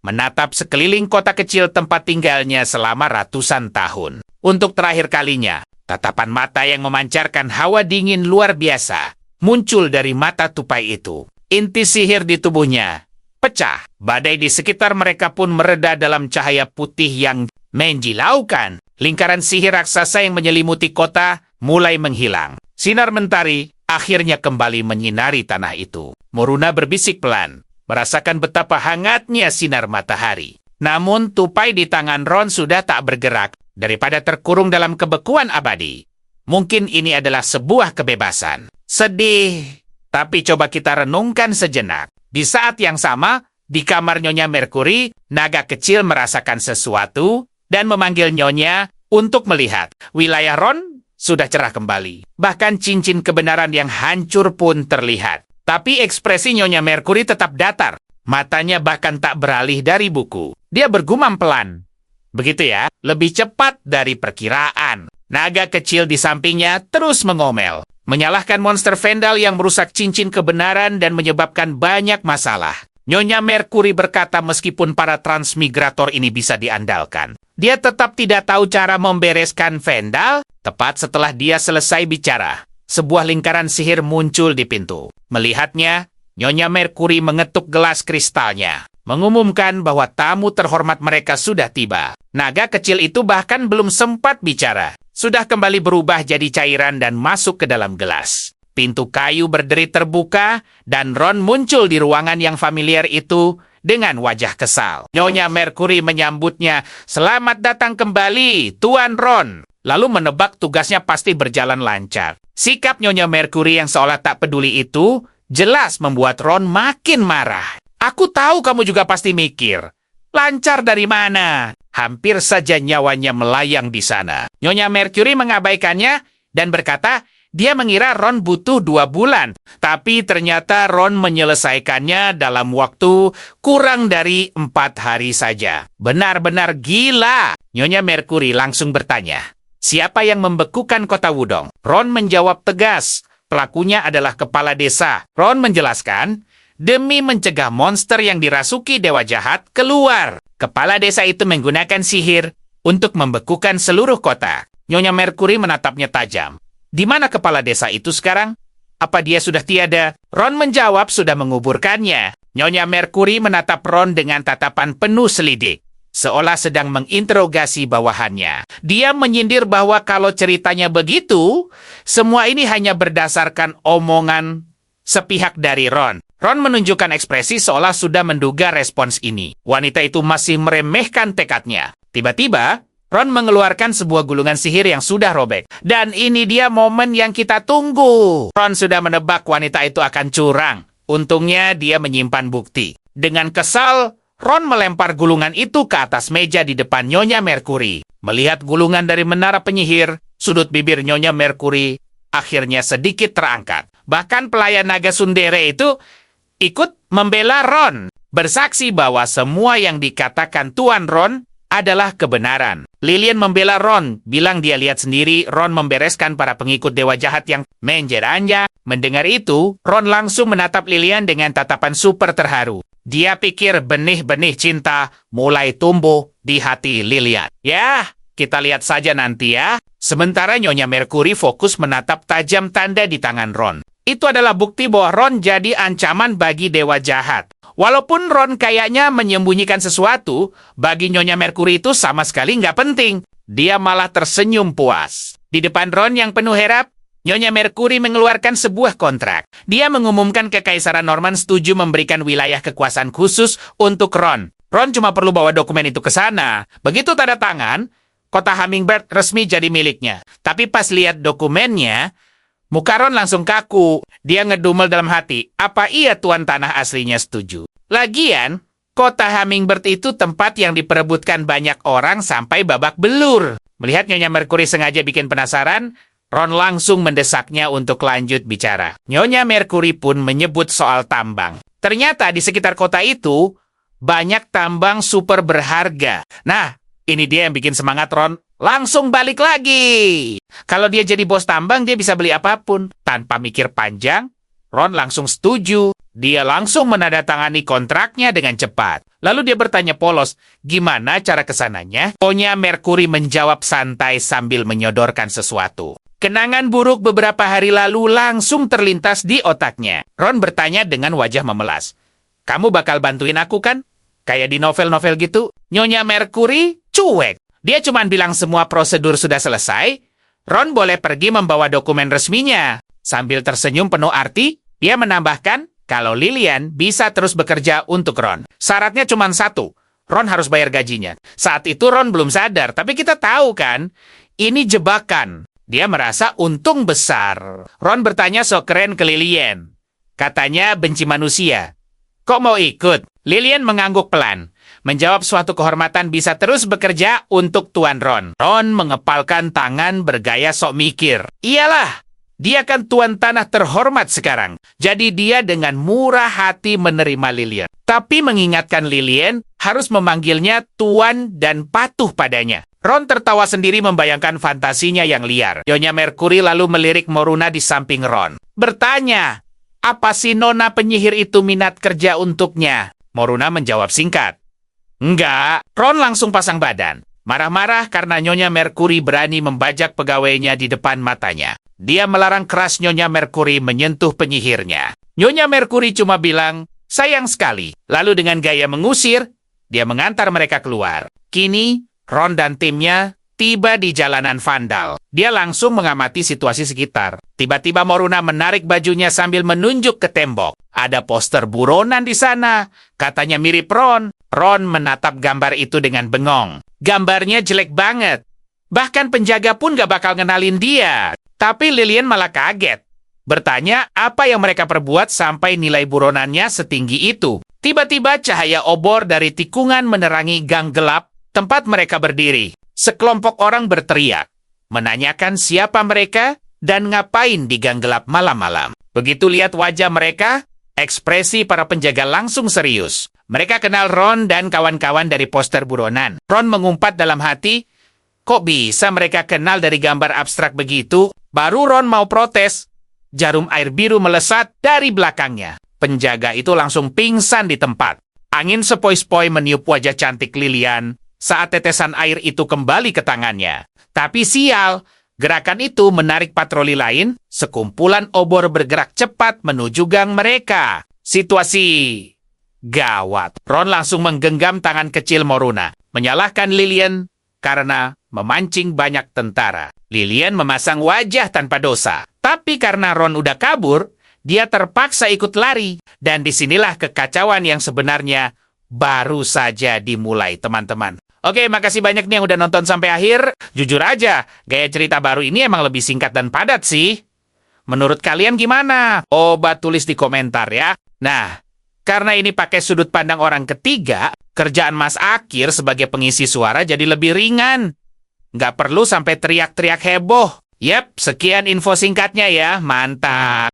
menatap sekeliling kota kecil tempat tinggalnya selama ratusan tahun. Untuk terakhir kalinya, tatapan mata yang memancarkan hawa dingin luar biasa muncul dari mata tupai itu. Inti sihir di tubuhnya pecah. Badai di sekitar mereka pun mereda dalam cahaya putih yang menjilaukan. Lingkaran sihir raksasa yang menyelimuti kota mulai menghilang. Sinar mentari akhirnya kembali menyinari tanah itu. Moruna berbisik pelan, merasakan betapa hangatnya sinar matahari. Namun tupai di tangan Ron sudah tak bergerak daripada terkurung dalam kebekuan abadi. Mungkin ini adalah sebuah kebebasan. Sedih. Tapi coba kita renungkan sejenak. Di saat yang sama, di kamar Nyonya Mercury, naga kecil merasakan sesuatu dan memanggil Nyonya untuk melihat. Wilayah Ron sudah cerah kembali. Bahkan cincin kebenaran yang hancur pun terlihat. Tapi ekspresi Nyonya Mercury tetap datar. Matanya bahkan tak beralih dari buku. Dia bergumam pelan. Begitu ya, lebih cepat dari perkiraan. Naga kecil di sampingnya terus mengomel, menyalahkan monster Vendal yang merusak cincin kebenaran dan menyebabkan banyak masalah. Nyonya Mercury berkata meskipun para transmigrator ini bisa diandalkan, dia tetap tidak tahu cara membereskan Vendal. Tepat setelah dia selesai bicara, sebuah lingkaran sihir muncul di pintu. Melihatnya, Nyonya Mercury mengetuk gelas kristalnya, mengumumkan bahwa tamu terhormat mereka sudah tiba. Naga kecil itu bahkan belum sempat bicara, sudah kembali berubah jadi cairan dan masuk ke dalam gelas. Pintu kayu berderi terbuka, dan Ron muncul di ruangan yang familiar itu dengan wajah kesal. Nyonya Mercury menyambutnya, "Selamat datang kembali, Tuan Ron." Lalu menebak tugasnya pasti berjalan lancar. Sikap Nyonya Mercury yang seolah tak peduli itu jelas membuat Ron makin marah. "Aku tahu kamu juga pasti mikir, lancar dari mana?" Hampir saja nyawanya melayang di sana. Nyonya Mercury mengabaikannya dan berkata dia mengira Ron butuh 2 bulan. Tapi ternyata Ron menyelesaikannya dalam waktu kurang dari 4 hari saja. Benar-benar gila. Nyonya Mercury langsung bertanya, "Siapa yang membekukan kota Wudong?" Ron menjawab tegas, "Pelakunya adalah kepala desa." Ron menjelaskan, demi mencegah monster yang dirasuki dewa jahat keluar. Kepala desa itu menggunakan sihir untuk membekukan seluruh kota. Nyonya Mercury menatapnya tajam. "Di mana kepala desa itu sekarang? Apa dia sudah tiada?" Ron menjawab sudah menguburkannya. Nyonya Mercury menatap Ron dengan tatapan penuh selidik, seolah sedang menginterogasi bawahannya. Dia menyindir bahwa kalau ceritanya begitu, semua ini hanya berdasarkan omongan sepihak dari Ron. Ron menunjukkan ekspresi seolah sudah menduga respons ini. Wanita itu masih meremehkan tekadnya. Tiba-tiba, Ron mengeluarkan sebuah gulungan sihir yang sudah robek. Dan ini dia momen yang kita tunggu. Ron sudah menebak wanita itu akan curang. Untungnya dia menyimpan bukti. Dengan kesal, Ron melempar gulungan itu ke atas meja di depan Nyonya Mercury. Melihat gulungan dari menara penyihir, sudut bibir Nyonya Mercury akhirnya sedikit terangkat. Bahkan pelayan naga Sundere itu ikut membela Ron, bersaksi bahwa semua yang dikatakan Tuan Ron adalah kebenaran. Lilian membela Ron, bilang dia lihat sendiri Ron membereskan para pengikut dewa jahat yang menjeranya. Mendengar itu, Ron langsung menatap Lilian dengan tatapan super terharu. Dia pikir benih-benih cinta mulai tumbuh di hati Lilian. Ya, kita lihat saja nanti ya. Sementara Nyonya Mercury fokus menatap tajam tanda di tangan Ron. Itu adalah bukti bahwa Ron jadi ancaman bagi dewa jahat. Walaupun Ron kayaknya menyembunyikan sesuatu, bagi Nyonya Mercury itu sama sekali nggak penting. Dia malah tersenyum puas. Di depan Ron yang penuh harap, Nyonya Mercury mengeluarkan sebuah kontrak. Dia mengumumkan Kekaisaran Norman setuju memberikan wilayah kekuasaan khusus untuk Ron. Ron cuma perlu bawa dokumen itu ke sana. Begitu tanda tangan, kota Hummingbird resmi jadi miliknya. Tapi pas lihat dokumennya, Muka Ron langsung kaku. Dia ngedumel dalam hati. Apa iya tuan tanah aslinya setuju? Lagian, kota Hummingbird itu tempat yang diperebutkan banyak orang sampai babak belur. Melihat Nyonya Mercury sengaja bikin penasaran, Ron langsung mendesaknya untuk lanjut bicara. Nyonya Mercury pun menyebut soal tambang. Ternyata di sekitar kota itu, banyak tambang super berharga. Nah, ini dia yang bikin semangat Ron langsung balik lagi. Kalau dia jadi bos tambang, dia bisa beli apapun. Tanpa mikir panjang, Ron langsung setuju. Dia langsung menandatangani kontraknya dengan cepat. Lalu dia bertanya polos, gimana cara kesananya? Nyonya Mercury menjawab santai sambil menyodorkan sesuatu. Kenangan buruk beberapa hari lalu langsung terlintas di otaknya. Ron bertanya dengan wajah memelas. Kamu bakal bantuin aku kan? Kayak di novel-novel gitu. Nyonya Mercury cuek. Dia cuma bilang semua prosedur sudah selesai. Ron boleh pergi membawa dokumen resminya. Sambil tersenyum penuh arti, dia menambahkan kalau Lilian bisa terus bekerja untuk Ron. Syaratnya cuma satu. Ron harus bayar gajinya. Saat itu Ron belum sadar, tapi kita tahu kan, ini jebakan. Dia merasa untung besar. Ron bertanya sok keren ke Lilian. Katanya benci manusia. Kok mau ikut? Lilian mengangguk pelan. Menjawab suatu kehormatan bisa terus bekerja untuk Tuan Ron. Ron mengepalkan tangan bergaya sok mikir. Iyalah, dia kan tuan tanah terhormat sekarang. Jadi dia dengan murah hati menerima Lilian. Tapi mengingatkan Lilian harus memanggilnya tuan dan patuh padanya. Ron tertawa sendiri membayangkan fantasinya yang liar. Nyonya Mercury lalu melirik Moruna di samping Ron. Bertanya, apa si nona penyihir itu minat kerja untuknya? Moruna menjawab singkat. Enggak, Ron langsung pasang badan. Marah-marah karena Nyonya Mercury berani membajak pegawainya di depan matanya. Dia melarang keras Nyonya Mercury menyentuh penyihirnya. Nyonya Mercury cuma bilang, sayang sekali. Lalu dengan gaya mengusir, dia mengantar mereka keluar. Kini, Ron dan timnya tiba di jalanan Vandal. Dia langsung mengamati situasi sekitar. Tiba-tiba Moruna menarik bajunya sambil menunjuk ke tembok. Ada poster buronan di sana. Katanya mirip Ron. Ron menatap gambar itu dengan bengong. Gambarnya jelek banget. Bahkan penjaga pun gak bakal ngenalin dia. Tapi Lilian malah kaget. Bertanya apa yang mereka perbuat sampai nilai buronannya setinggi itu. Tiba-tiba cahaya obor dari tikungan menerangi gang gelap tempat mereka berdiri. Sekelompok orang berteriak, menanyakan siapa mereka dan ngapain di gang gelap malam-malam. Begitu lihat wajah mereka, ekspresi para penjaga langsung serius. Mereka kenal Ron dan kawan-kawan dari poster buronan. Ron mengumpat dalam hati, kok bisa mereka kenal dari gambar abstrak begitu? Baru Ron mau protes. Jarum air biru melesat dari belakangnya. Penjaga itu langsung pingsan di tempat. Angin sepoi-sepoi meniup wajah cantik Lilian saat tetesan air itu kembali ke tangannya. Tapi sial, gerakan itu menarik patroli lain. Sekumpulan obor bergerak cepat menuju gang mereka. Situasi gawat. Ron langsung menggenggam tangan kecil Moruna, menyalahkan Lilian karena memancing banyak tentara. Lilian memasang wajah tanpa dosa. Tapi karena Ron udah kabur, dia terpaksa ikut lari. Dan disinilah kekacauan yang sebenarnya baru saja dimulai, teman-teman. Oke, makasih banyak nih yang udah nonton sampai akhir. Jujur aja, gaya cerita baru ini emang lebih singkat dan padat sih. Menurut kalian gimana? Coba tulis di komentar ya. Nah, karena ini pakai sudut pandang orang ketiga, kerjaan Mas Akir sebagai pengisi suara jadi lebih ringan. Nggak perlu sampai teriak-teriak heboh. Yap, sekian info singkatnya ya. Mantap.